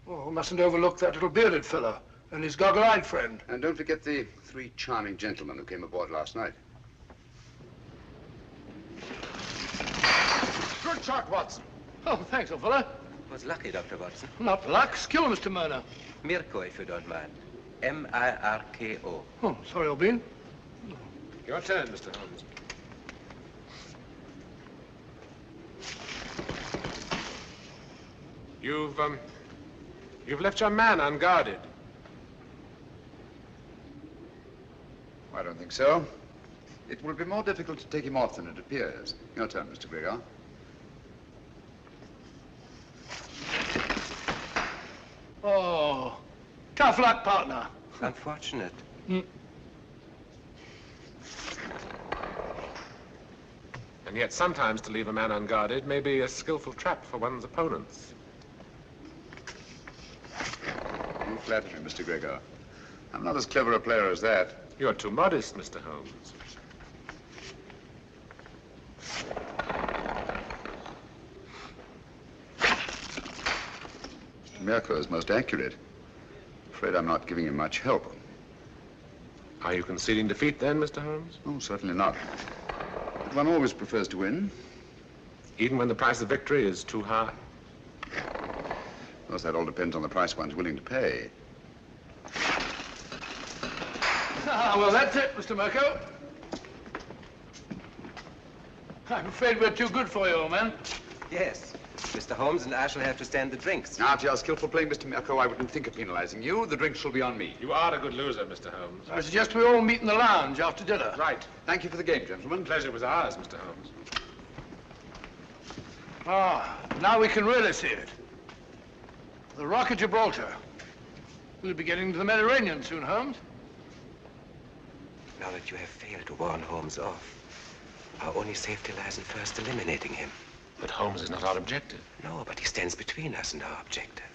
Speaker 1: Oh, we mustn't overlook that little bearded fellow and his goggle-eyed friend.
Speaker 3: And don't forget the 3 charming gentlemen who came aboard last night. Good shot, Watson.
Speaker 1: Oh, thanks, old fellow.
Speaker 17: Was lucky, Dr. Watson.
Speaker 1: Not luck. Skill, Mr. Murner.
Speaker 17: Mirko, if you don't mind. M-I-R-K-O.
Speaker 1: Oh, sorry, old bean.
Speaker 14: Your turn, Mr. Holmes. You've left your man unguarded.
Speaker 3: I don't think so. It will be more difficult to take him off than it appears. Your turn, Mr. Gregor.
Speaker 1: Oh, tough luck, partner.
Speaker 17: Unfortunate.
Speaker 14: And yet sometimes to leave a man unguarded may be a skillful trap for one's opponents.
Speaker 3: You flatter me, Mr. Gregor. I'm not as clever a player as that.
Speaker 14: You're too modest, Mr. Holmes.
Speaker 3: Mirko is most accurate. Afraid I'm not giving him much help.
Speaker 14: Are you conceding defeat then, Mr. Holmes?
Speaker 3: Oh, certainly not. But one always prefers to win.
Speaker 14: Even when the price of victory is too high?
Speaker 3: Of course, that all depends on the price one's willing to pay.
Speaker 1: Ah, well, that's it, Mr. Mirko. I'm afraid we're too good for you, old man.
Speaker 17: Yes. Mr. Holmes and I shall have to stand the drinks.
Speaker 3: After your skillful playing, Mr. Mirko, I wouldn't think of penalizing you. The drinks shall be on me.
Speaker 14: You are a good loser, Mr. Holmes.
Speaker 1: I suggest we all meet in the lounge after dinner.
Speaker 14: Right.
Speaker 3: Thank you for the game, gentlemen.
Speaker 14: Pleasure was ours, Mr. Holmes.
Speaker 1: Ah, now we can really see it. The Rock of Gibraltar. We'll be getting to the Mediterranean soon, Holmes.
Speaker 17: Now that you have failed to warn Holmes off, our only safety lies in first eliminating him.
Speaker 14: But Holmes is not our objective.
Speaker 17: No, but he stands between us and our objective.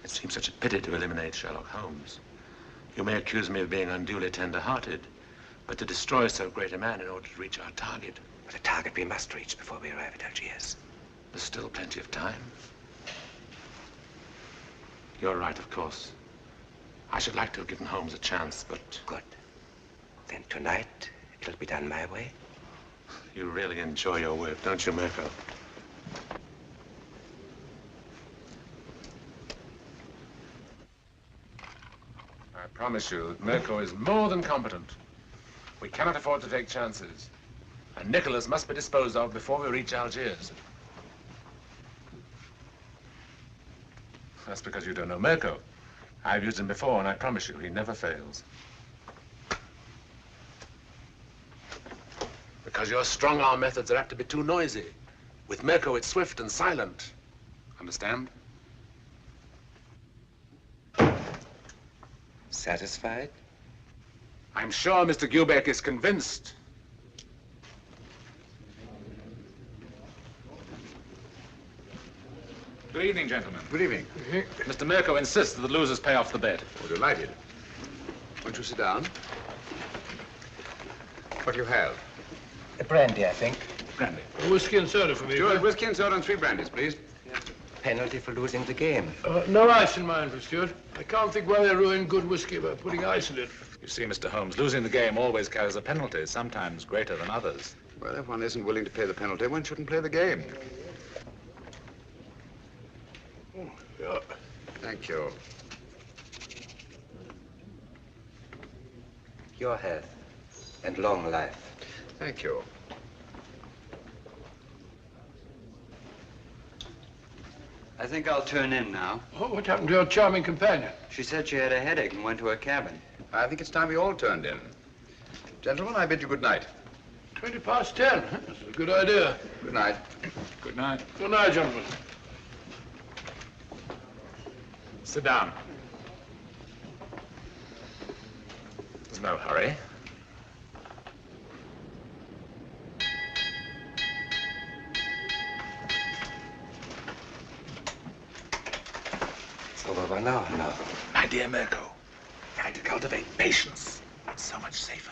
Speaker 14: It seems such a pity to eliminate Sherlock Holmes. You may accuse me of being unduly tender-hearted, but to destroy so great a man in order to reach our target.
Speaker 17: But a target we must reach before we arrive at Algiers.
Speaker 14: There's still plenty of time. You're right, of course. I should like to have given Holmes a chance, but...
Speaker 17: Good. Then tonight, it'll be done my way.
Speaker 14: You really enjoy your work, don't you, Mirko? I promise you that Mirko is more than competent. We cannot afford to take chances. And Nikolas must be disposed of before we reach Algiers. That's because you don't know Mirko. I've used him before, and I promise you, he never fails. Because your strong-arm methods are apt to be too noisy. With Mirko, it's swift and silent. Understand?
Speaker 17: Satisfied?
Speaker 14: I'm sure Mr. Gubeck is convinced. Good evening, gentlemen.
Speaker 3: Good evening.
Speaker 14: Mr. Mirko insists that the losers pay off the bet.
Speaker 3: Oh, delighted. Won't you sit down? What do you have?
Speaker 17: A brandy, I think.
Speaker 14: Brandy.
Speaker 1: A whiskey and soda for me.
Speaker 3: Stuart, whiskey and soda and 3 brandies, please.
Speaker 17: Penalty for losing the game.
Speaker 1: No ice in mine for Stuart. I can't think why they ruin good whiskey by putting ice in it.
Speaker 14: You see, Mr. Holmes, losing the game always carries a penalty, sometimes greater than others.
Speaker 3: Well, if one isn't willing to pay the penalty, one shouldn't play the game.
Speaker 1: Oh, yeah.
Speaker 3: Thank you.
Speaker 17: Your health and long life.
Speaker 3: Thank you.
Speaker 15: I think I'll turn in now.
Speaker 1: Oh, what happened to your charming companion?
Speaker 15: She said she had a headache and went to her cabin.
Speaker 3: I think it's time we all turned in. Gentlemen, I bid you good night.
Speaker 1: 10:20. That's a good idea.
Speaker 3: Good night.
Speaker 14: Good night.
Speaker 1: Good night, gentlemen.
Speaker 14: Sit down. There's no hurry.
Speaker 17: It's over by now.
Speaker 14: My dear Mirko, try to cultivate patience. It's so much safer.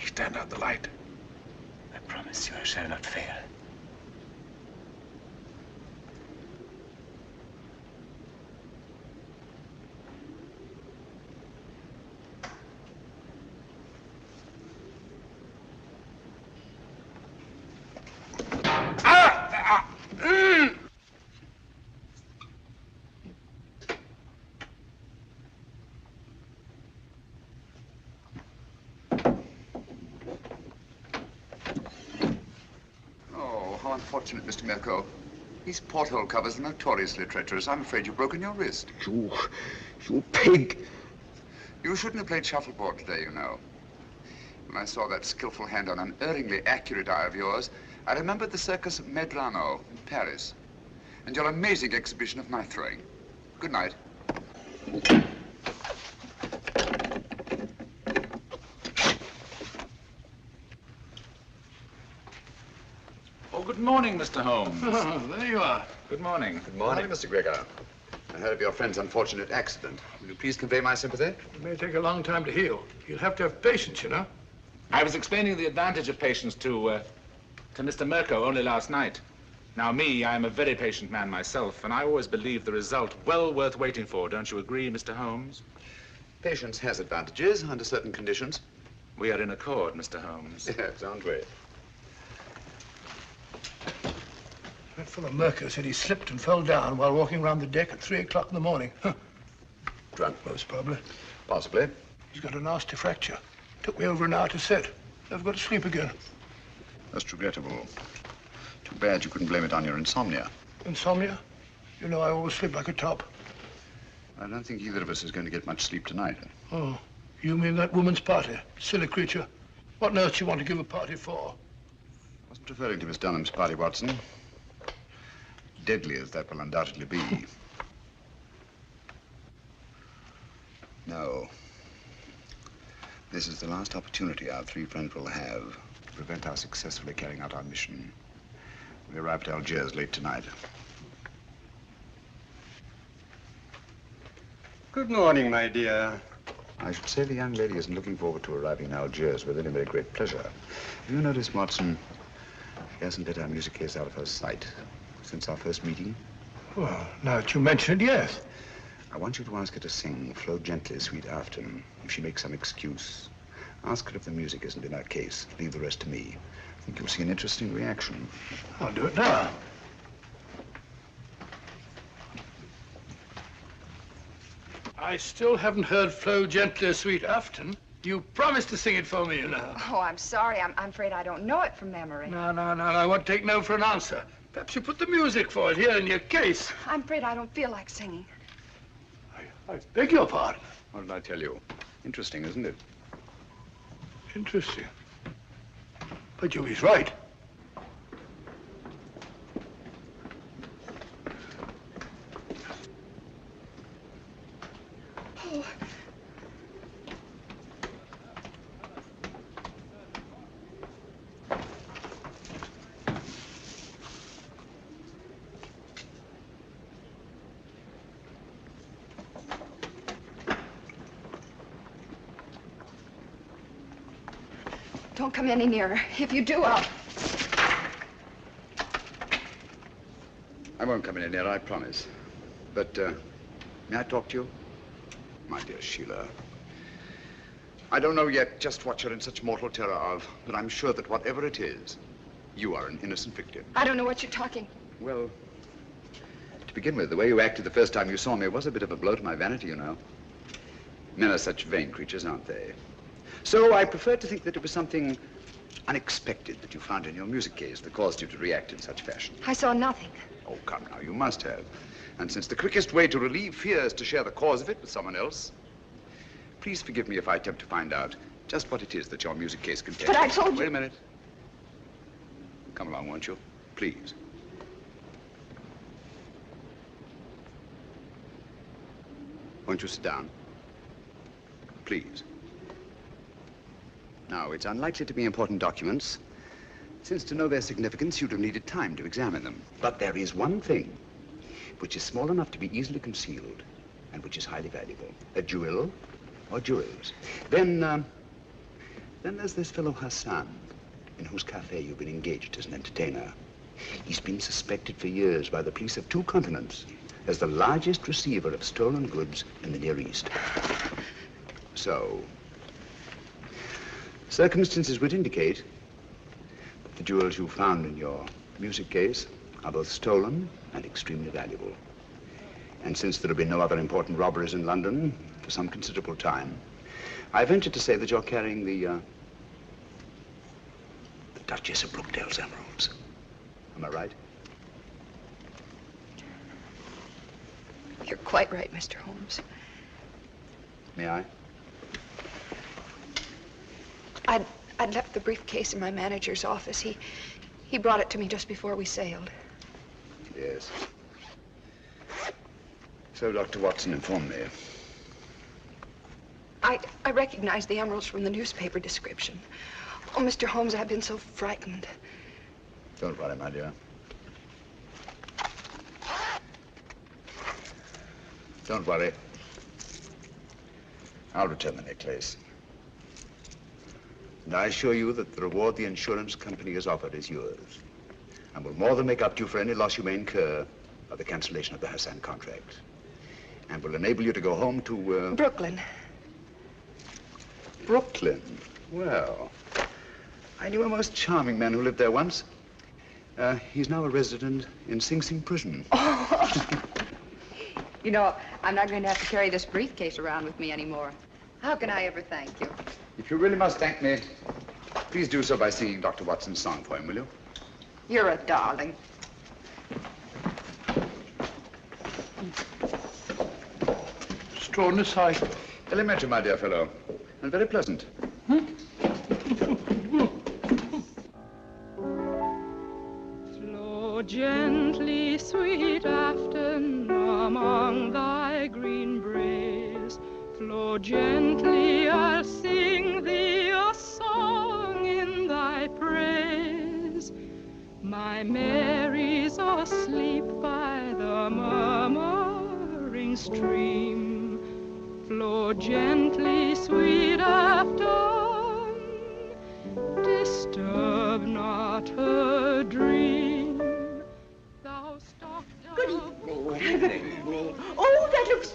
Speaker 14: Stand out the light.
Speaker 17: I promise you I shall not fail.
Speaker 3: Unfortunate, Mr. Mirko. These porthole covers are notoriously treacherous. I'm afraid you've broken your wrist.
Speaker 12: You pig!
Speaker 3: You shouldn't have played shuffleboard today, you know. When I saw that skillful hand on an unerringly accurate eye of yours, I remembered the circus Medrano in Paris and your amazing exhibition of knife throwing. Good night.
Speaker 14: Good morning, Mr. Holmes.
Speaker 1: Oh, there you are.
Speaker 14: Good morning.
Speaker 3: Good morning, Mr. Gregor. I heard of your friend's unfortunate accident. Will you please convey my sympathy?
Speaker 1: It may take a long time to heal. You'll have to have patience, you know.
Speaker 14: I was explaining the advantage of patience to Mr. Mirko only last night. Now, I am a very patient man myself, and I always believe the result well worth waiting for. Don't you agree, Mr. Holmes?
Speaker 3: Patience has advantages under certain conditions.
Speaker 14: We are in accord, Mr. Holmes.
Speaker 3: Yes, aren't we?
Speaker 1: That fellow Mirko said he slipped and fell down while walking around the deck at 3 o'clock in the morning. Huh. Drunk, most probably.
Speaker 3: Possibly.
Speaker 1: He's got a nasty fracture. Took me over an hour to set. Never got to sleep again.
Speaker 3: That's regrettable. Too bad you couldn't blame it on your insomnia.
Speaker 1: Insomnia? You know I always sleep like a top.
Speaker 3: I don't think either of us is going to get much sleep tonight.
Speaker 1: Oh, you mean that woman's party? Silly creature. What on earth do you want to give a party for?
Speaker 3: I wasn't referring to Miss Dunham's party, Watson. Deadly as that will undoubtedly be. No. This is the last opportunity our 3 friends will have to prevent our successfully carrying out our mission. We arrive at Algiers late tonight.
Speaker 15: Good morning, my dear.
Speaker 3: I should say the young lady isn't looking forward to arriving in Algiers with any very great pleasure. Have you noticed, Watson, she hasn't let our music case out of her sight since our first meeting?
Speaker 1: Well, now that you mention it, yes.
Speaker 3: I want you to ask her to sing Flow Gently, Sweet Afton. If she makes some excuse, ask her if the music isn't in that case. Leave the rest to me. I think you'll see an interesting reaction.
Speaker 1: I'll do it now. I still haven't heard Flow Gently, Sweet Afton. You promised to sing it for me, you know.
Speaker 9: Oh, I'm sorry. I'm afraid I don't know it from memory.
Speaker 1: No, I won't take no for an answer. Perhaps you put the music for it here in your case.
Speaker 9: I'm afraid I don't feel like singing.
Speaker 1: I beg your pardon.
Speaker 3: What did I tell you? Interesting, isn't it?
Speaker 1: Interesting. But he's right.
Speaker 9: Oh. Don't come any nearer. If you do, I'll...
Speaker 3: I won't come any nearer, I promise. But, may I talk to you? My dear Sheila, I don't know yet just what you're in such mortal terror of, but I'm sure that whatever it is, you are an innocent victim.
Speaker 9: I don't know what you're talking.
Speaker 3: Well, to begin with, the way you acted the first time you saw me was a bit of a blow to my vanity, you know. Men are such vain creatures, aren't they? So I prefer to think that it was something unexpected that you found in your music case that caused you to react in such fashion.
Speaker 9: I saw nothing.
Speaker 3: Oh, come now, you must have. And since the quickest way to relieve fear is to share the cause of it with someone else, please forgive me if I attempt to find out just what it is that your music case contains.
Speaker 9: But I told you...
Speaker 3: Wait a minute. Come along, won't you? Please. Won't you sit down? Please. Now, it's unlikely to be important documents, since to know their significance, you'd have needed time to examine them. But there is one thing which is small enough to be easily concealed and which is highly valuable. A jewel or jewels. Then there's this fellow Hassan, in whose cafe you've been engaged as an entertainer. He's been suspected for years by the police of 2 continents as the largest receiver of stolen goods in the Near East. So, circumstances would indicate that the jewels you found in your music case are both stolen and extremely valuable. And since there have been no other important robberies in London for some considerable time, I venture to say that you're carrying the Duchess of Brookdale's emeralds. Am I right?
Speaker 9: You're quite right, Mr. Holmes.
Speaker 3: May I?
Speaker 9: I'd left the briefcase in my manager's office. He brought it to me just before we sailed.
Speaker 3: Yes. So Dr. Watson informed me.
Speaker 9: I recognized the emeralds from the newspaper description. Oh, Mr. Holmes, I've been so frightened.
Speaker 3: Don't worry, my dear. Don't worry. I'll return the necklace. And I assure you that the reward the insurance company has offered is yours, and will more than make up to you for any loss you may incur by the cancellation of the Hassan contract, and will enable you to go home to,
Speaker 9: Brooklyn.
Speaker 3: Brooklyn? Well, I knew a most charming man who lived there once. He's now a resident in Sing Sing prison.
Speaker 9: Oh. You know, I'm not going to have to carry this briefcase around with me anymore. How can I ever thank you?
Speaker 3: If you really must thank me, please do so by singing Dr. Watson's song for him, will you?
Speaker 9: You're a darling.
Speaker 1: Extraordinary sight.
Speaker 3: Elementary, my dear fellow, and very pleasant.
Speaker 16: Flow gently, sweet Afton, among thy green braes. Flow gently, I'll sing thee a song in thy praise. My Mary's asleep by the murmuring stream. Flow gently, sweet Afton, disturb not her dream. Thou stalked
Speaker 11: Good evening. Good evening. Oh, that looks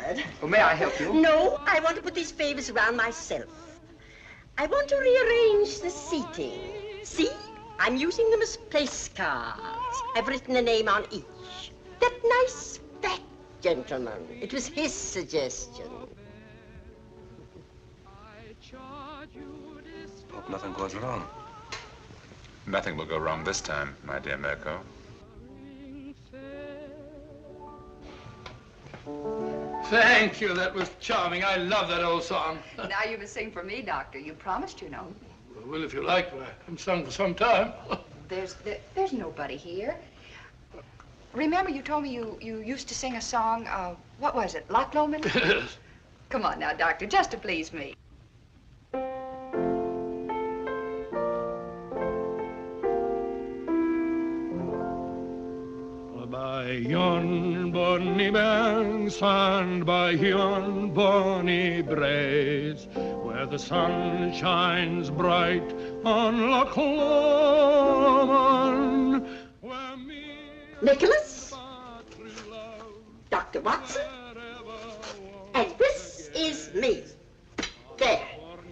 Speaker 11: tired.
Speaker 2: Oh, may I help you?
Speaker 11: No, I want to put these favors around myself. I want to rearrange the seating. See? I'm using them as place cards. I've written a name on each. That nice fat gentleman. It was his suggestion.
Speaker 17: Hope nothing goes wrong.
Speaker 14: Nothing will go wrong this time, my dear Mirko.
Speaker 1: Thank you. That was charming. I love that old song.
Speaker 9: Now you must sing for me, Doctor. You promised, you know.
Speaker 1: Well, if you like, I haven't sung for some time.
Speaker 9: There's nobody here. Remember you told me you used to sing a song, what was it, Loch Lomond?
Speaker 1: Yes.
Speaker 9: Come on now, Doctor, just to please me.
Speaker 1: By yon bonny banks and by yon bonny braes, where the sun shines bright on Loch Lomond,
Speaker 11: Nikolas, Dr. Watson, and this is me. There,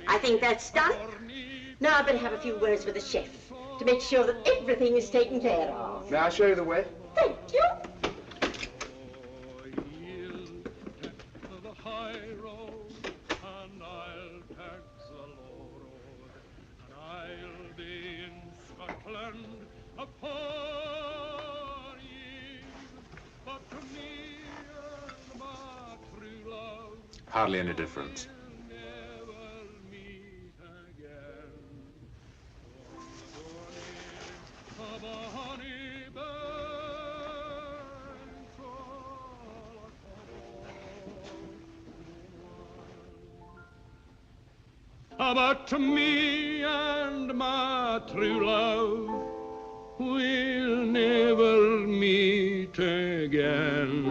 Speaker 11: I think that's done. Now I better have a few words with the chef to make sure that everything is taken care of.
Speaker 3: May I show you the way?
Speaker 11: Thank you.
Speaker 14: Hardly any difference.
Speaker 1: But me and my true love will never meet again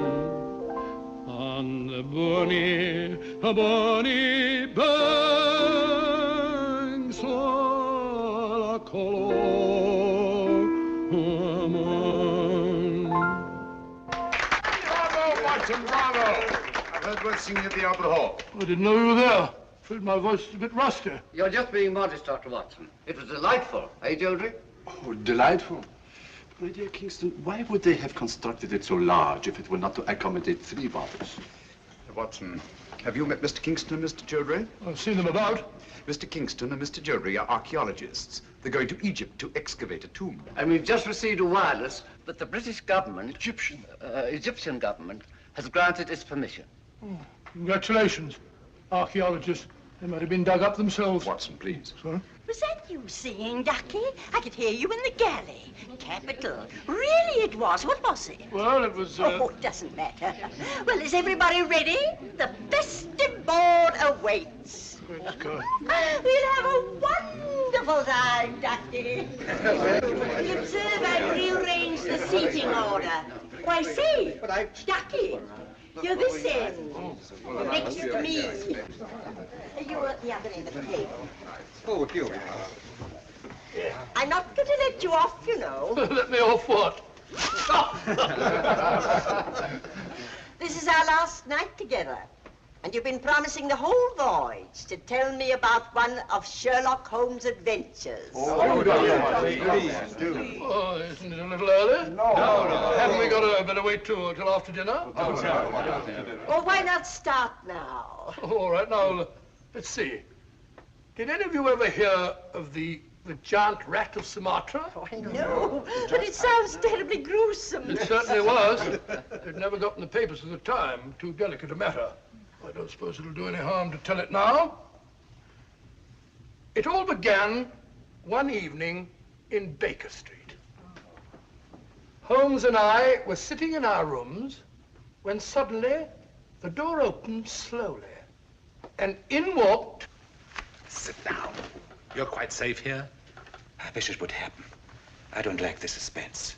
Speaker 1: on the bonny banks of Loch Lomond.
Speaker 3: Bravo, Watson, bravo! I've heard worth singing at the Albert Hall.
Speaker 1: I didn't know you were there. Afraid my voice is a bit rusty.
Speaker 13: You're just being modest, Dr. Watson. It was delightful, eh, Gildry?
Speaker 12: Oh, delightful. My dear Kingston, why would they have constructed it so large if it were not to accommodate 3 bottles?
Speaker 3: Watson, have you met Mr. Kingston and Mr. Gildry?
Speaker 1: I've seen them about.
Speaker 3: Mr. Kingston and Mr. Gildry are archaeologists. They're going to Egypt to excavate a tomb.
Speaker 13: And we've just received a wireless that the British government, Egyptian government, has granted its permission.
Speaker 1: Oh, congratulations, archaeologists. They might have been dug up themselves.
Speaker 3: Watson, please.
Speaker 1: Sorry?
Speaker 11: Was that you singing, Ducky? I could hear you in the galley. Capital. Really it was. What was it?
Speaker 1: Well, it was,
Speaker 11: Oh, it doesn't matter. Well, is everybody ready? The festive board awaits.
Speaker 1: Let's go.
Speaker 11: We'll have a wonderful time, Ducky. You observe I've rearranged the seating order. Why, say, Ducky, you're this end, next to me. You're at the other end of the table.
Speaker 3: Oh, here we are.
Speaker 11: I'm not going to let you off, you know.
Speaker 1: Let me off what?
Speaker 11: This is our last night together. And you've been promising the whole voyage to tell me about one of Sherlock Holmes' adventures.
Speaker 1: Please do. Oh, isn't it a little early? No. Haven't we got a better wait till after dinner?
Speaker 11: Well, why not start now?
Speaker 1: All right, now, let's see. Did any of you ever hear of the giant rat of Sumatra?
Speaker 11: Oh, no, but it sounds terribly gruesome.
Speaker 1: It certainly was. It never got in the papers at the time. Too delicate a matter. I don't suppose it'll do any harm to tell it now. It all began one evening in Baker Street. Holmes and I were sitting in our rooms when suddenly the door opened slowly and in walked...
Speaker 14: Sit down. You're quite safe here.
Speaker 17: I wish it would happen. I don't like the suspense.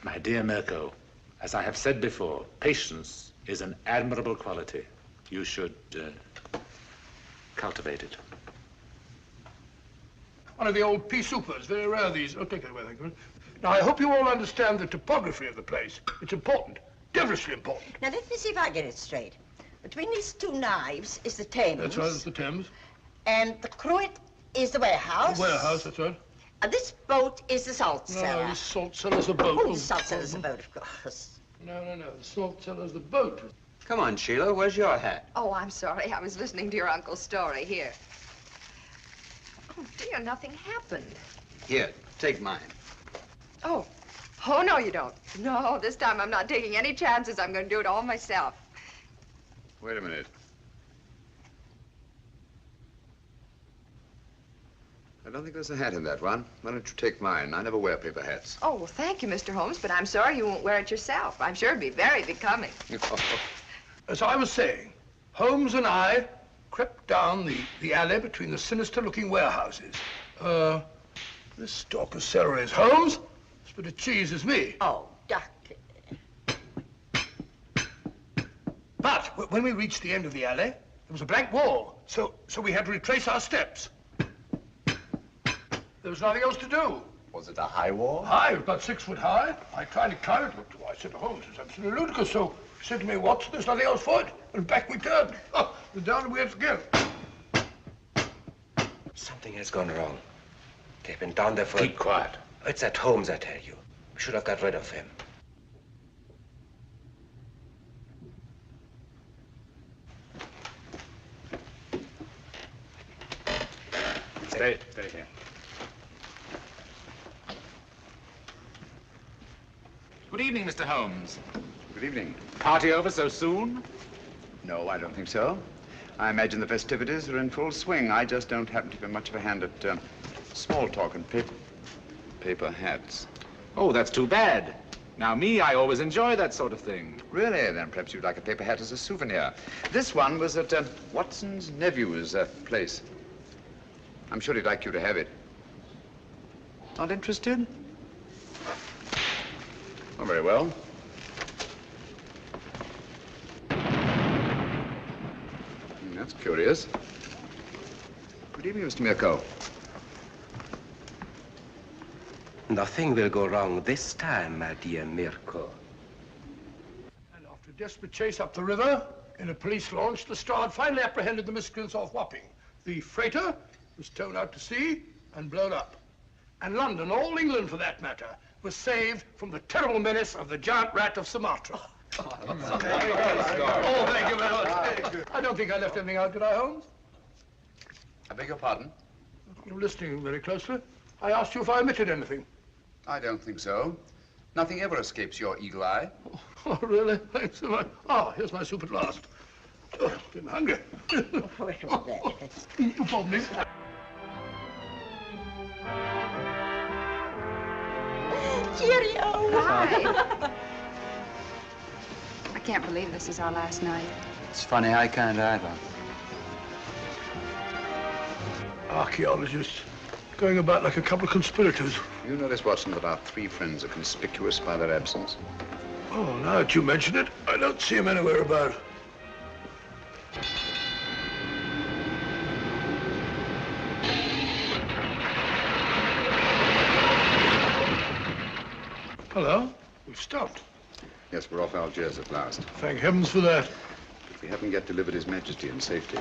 Speaker 14: My dear Mirko, as I have said before, patience is an admirable quality. You should cultivate it.
Speaker 1: One of the old pea soupers, very rare these. Oh, take it away, thank you. Now, I hope you all understand the topography of the place. It's important. devilishly important.
Speaker 11: Now, let me see if I get it straight. Between these two knives is the Thames.
Speaker 1: That's right, it's the Thames.
Speaker 11: And the cruet is the warehouse.
Speaker 1: The warehouse, that's right.
Speaker 11: And this boat is the salt cellar.
Speaker 1: No, the salt cellar's the boat.
Speaker 11: Oh, the salt cellar's the boat, of course.
Speaker 1: No. The salt cellar's the boat.
Speaker 15: Come on, Sheila, where's your hat?
Speaker 9: Oh, I'm sorry. I was listening to your uncle's story. Here. Oh, dear, nothing happened.
Speaker 15: Here, take mine.
Speaker 9: Oh. Oh, no, you don't. No, this time I'm not taking any chances. I'm going to do it all myself.
Speaker 3: Wait a minute. I don't think there's a hat in that one. Why don't you take mine? I never wear paper hats.
Speaker 9: Oh, well, thank you, Mr. Holmes, but I'm sorry you won't wear it yourself. I'm sure it'd be very becoming.
Speaker 1: As I was saying, Holmes and I crept down the alley between the sinister-looking warehouses. This stalk of celery is Holmes. This bit of cheese is me.
Speaker 11: Oh, Doctor.
Speaker 1: But when we reached the end of the alley, there was a blank wall. So we had to retrace our steps. There was nothing else to do.
Speaker 3: Was it a high wall?
Speaker 1: High, it was about 6 foot high. I tried to climb it. I said to Holmes, it's absolutely ludicrous. So he said to me, Watson, there's nothing else for it. And back we turned. Oh, and down we went again.
Speaker 17: Something has gone wrong. They've been down there for...
Speaker 7: Keep quiet.
Speaker 17: It's at Holmes, I tell you. We should have got rid of him.
Speaker 14: Stay here. Good evening, Mr. Holmes.
Speaker 3: Good evening.
Speaker 14: Party over so soon?
Speaker 3: No, I don't think so. I imagine the festivities are in full swing. I just don't happen to be much of a hand at small talk and paper hats.
Speaker 14: Oh, that's too bad. Now, I always enjoy that sort of thing.
Speaker 3: Really? Then perhaps you'd like a paper hat as a souvenir. This one was at Watson's nephew's place. I'm sure he'd like you to have it. Not interested? Oh, very well. That's curious. Good evening, Mr. Mirko.
Speaker 17: Nothing will go wrong this time, my dear Mirko.
Speaker 1: And after a desperate chase up the river in a police launch, the Strad finally apprehended the miscreants off Wapping. The freighter was towed out to sea and blown up. And London, all England for that matter, was saved from the terrible menace of the giant rat of Sumatra. Oh, thank you very much. I don't think I left anything out, did I, Holmes?
Speaker 3: I beg your pardon?
Speaker 1: You're listening very closely. I asked you if I omitted anything.
Speaker 3: I don't think so. Nothing ever escapes your eagle eye.
Speaker 1: Oh, really? Thanks so much. Ah, here's my soup at last. Oh, I'm hungry. Pardon me.
Speaker 11: Cheerio!
Speaker 9: Hi. I can't believe this is our last night.
Speaker 15: It's funny, I can't either.
Speaker 1: Archaeologists going about like a couple of conspirators.
Speaker 3: You notice, Watson, that our 3 friends are conspicuous by their absence.
Speaker 1: Oh, now that you mention it, I don't see him anywhere about. Hello? We've stopped.
Speaker 3: Yes, we're off Algiers at last.
Speaker 1: Thank heavens for that.
Speaker 3: But we haven't yet delivered His Majesty in safety.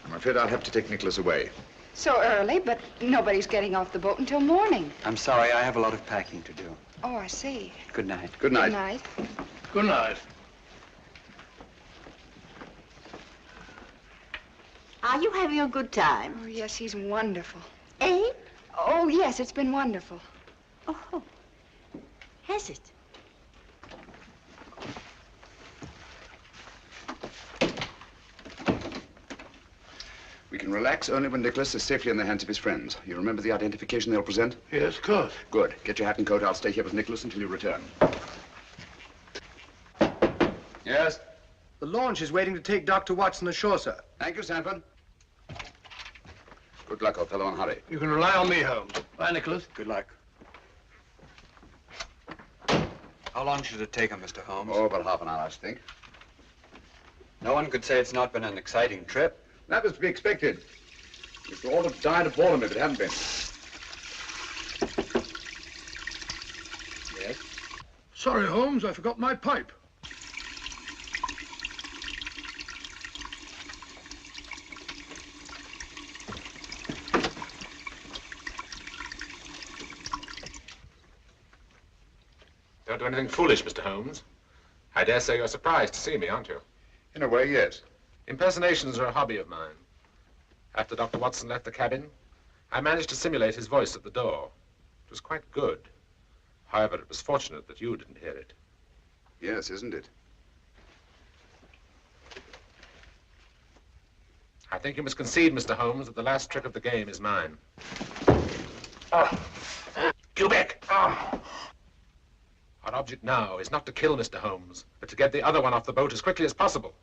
Speaker 3: I'm afraid I'll have to take Nikolas away.
Speaker 9: So early, but nobody's getting off the boat until morning.
Speaker 15: I'm sorry, I have a lot of packing to do.
Speaker 9: Oh, I see.
Speaker 15: Good night.
Speaker 3: Good night.
Speaker 9: Good night.
Speaker 1: Good night.
Speaker 11: Are you having a good time?
Speaker 9: Oh, yes, he's wonderful.
Speaker 11: Eh?
Speaker 9: Oh, yes, it's been wonderful.
Speaker 11: Oh, has it?
Speaker 3: We can relax only when Nikolas is safely in the hands of his friends. You remember the identification they'll present?
Speaker 1: Yes, of course.
Speaker 3: Good. Get your hat and coat. I'll stay here with Nikolas until you return. Yes?
Speaker 18: The launch is waiting to take Dr. Watson ashore, sir.
Speaker 3: Thank you, Sanford. Good luck, old fellow, and hurry.
Speaker 1: You can rely on me, Holmes. Bye, Nikolas.
Speaker 15: Good luck. How long should it take him, Mr. Holmes?
Speaker 3: Oh, about half an hour, I should think.
Speaker 15: No one could say it's not been an exciting trip.
Speaker 3: That was to be expected. We'd all have died of boredom if it hadn't been. Yes?
Speaker 1: Sorry, Holmes, I forgot my pipe.
Speaker 14: Don't do anything foolish, Mr. Holmes. I dare say you're surprised to see me, aren't you?
Speaker 3: In a way, yes.
Speaker 14: Impersonations are a hobby of mine. After Dr. Watson left the cabin, I managed to simulate his voice at the door. It was quite good. However, it was fortunate that you didn't hear it.
Speaker 3: Yes, isn't it?
Speaker 14: I think you must concede, Mr. Holmes, that the last trick of the game is mine. Quebec! Our object now is not to kill Mr. Holmes, but to get the other one off the boat as quickly as possible.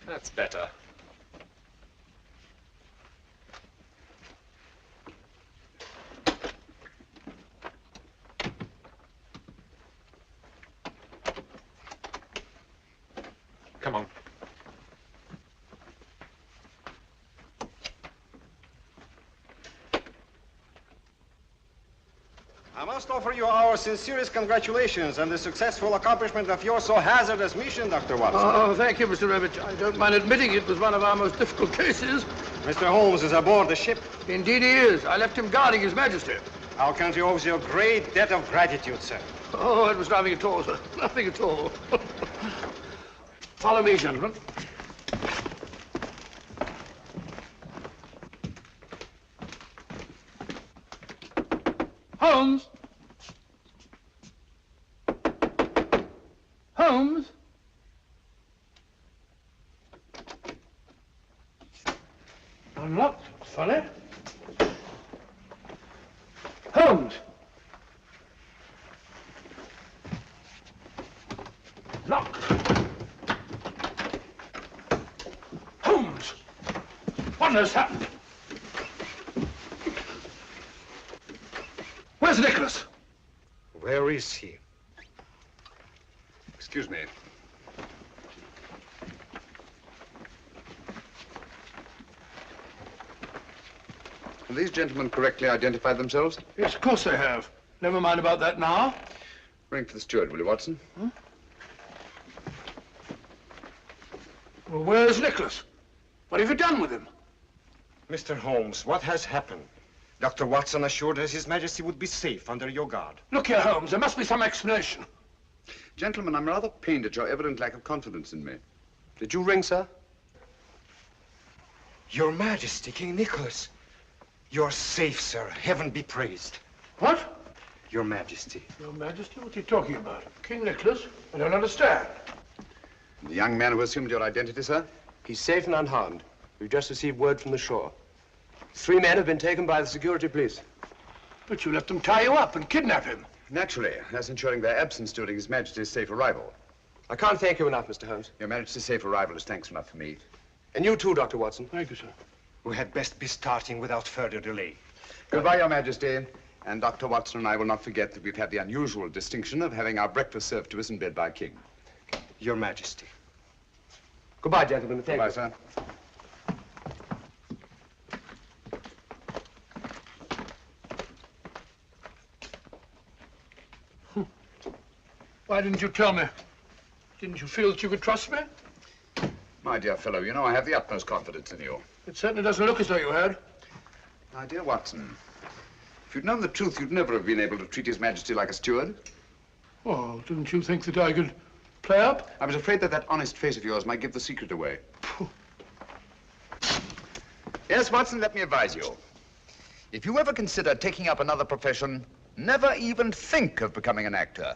Speaker 14: That's better. Come on.
Speaker 19: I must offer you our sincerest congratulations on the successful accomplishment of your so hazardous mission, Dr. Watson.
Speaker 1: Oh, thank you, Mr. Ravenia. I don't mind admitting it was one of our most difficult cases.
Speaker 19: Mr. Holmes is aboard the ship.
Speaker 1: Indeed he is. I left him guarding His Majesty.
Speaker 19: Our country owes you a great debt of gratitude, sir.
Speaker 1: Oh, it was nothing at all, sir. Nothing at all. Follow me, gentlemen. Holmes! Holmes! Unlocked. Funny. Holmes! Locked. Holmes! What has happened? Where's Nikolas?
Speaker 19: Where is he?
Speaker 3: Excuse me. Have these gentlemen correctly identified themselves?
Speaker 1: Yes, of course they have. Never mind about that now.
Speaker 3: Ring for the steward, will you, Watson?
Speaker 1: Hmm? Well, where's Nikolas? What have you done with him?
Speaker 19: Mr. Holmes, what has happened? Dr. Watson assured us His Majesty would be safe under your guard.
Speaker 1: Look here, Holmes, there must be some explanation.
Speaker 3: Gentlemen, I'm rather pained at your evident lack of confidence in me.
Speaker 18: Did you ring, sir?
Speaker 19: Your Majesty, King Nikolas. You're safe, sir. Heaven be praised.
Speaker 1: What?
Speaker 19: Your Majesty.
Speaker 1: Your Majesty? What are you talking about? King Nikolas? I don't understand.
Speaker 3: The young man who assumed your identity, sir?
Speaker 18: He's safe and unharmed. We've just received word from the shore. 3 men have been taken by the security police.
Speaker 1: But you let them tie you up and kidnap him.
Speaker 3: Naturally, as ensuring their absence during His Majesty's safe arrival.
Speaker 18: I can't thank you enough, Mr. Holmes.
Speaker 3: Your Majesty's safe arrival is thanks enough for me.
Speaker 18: And you too, Dr. Watson.
Speaker 1: Thank you, sir.
Speaker 19: We had best be starting without further delay.
Speaker 3: Goodbye, Your Majesty. And Dr. Watson and I will not forget that we've had the unusual distinction of having our breakfast served to us in bed by a king.
Speaker 19: Your Majesty.
Speaker 18: Goodbye, gentlemen. Thank
Speaker 3: Goodbye,
Speaker 18: you.
Speaker 3: sir.
Speaker 1: Why didn't you tell me? Didn't you feel that you could trust me?
Speaker 3: My dear fellow, you know I have the utmost confidence in you.
Speaker 1: It certainly doesn't look as though you had.
Speaker 3: My dear Watson, if you'd known the truth, you'd never have been able to treat His Majesty like a steward.
Speaker 1: Oh, didn't you think that I could play up?
Speaker 3: I was afraid that that honest face of yours might give the secret away. Yes, Watson, let me advise you. If you ever consider taking up another profession, never even think of becoming an actor.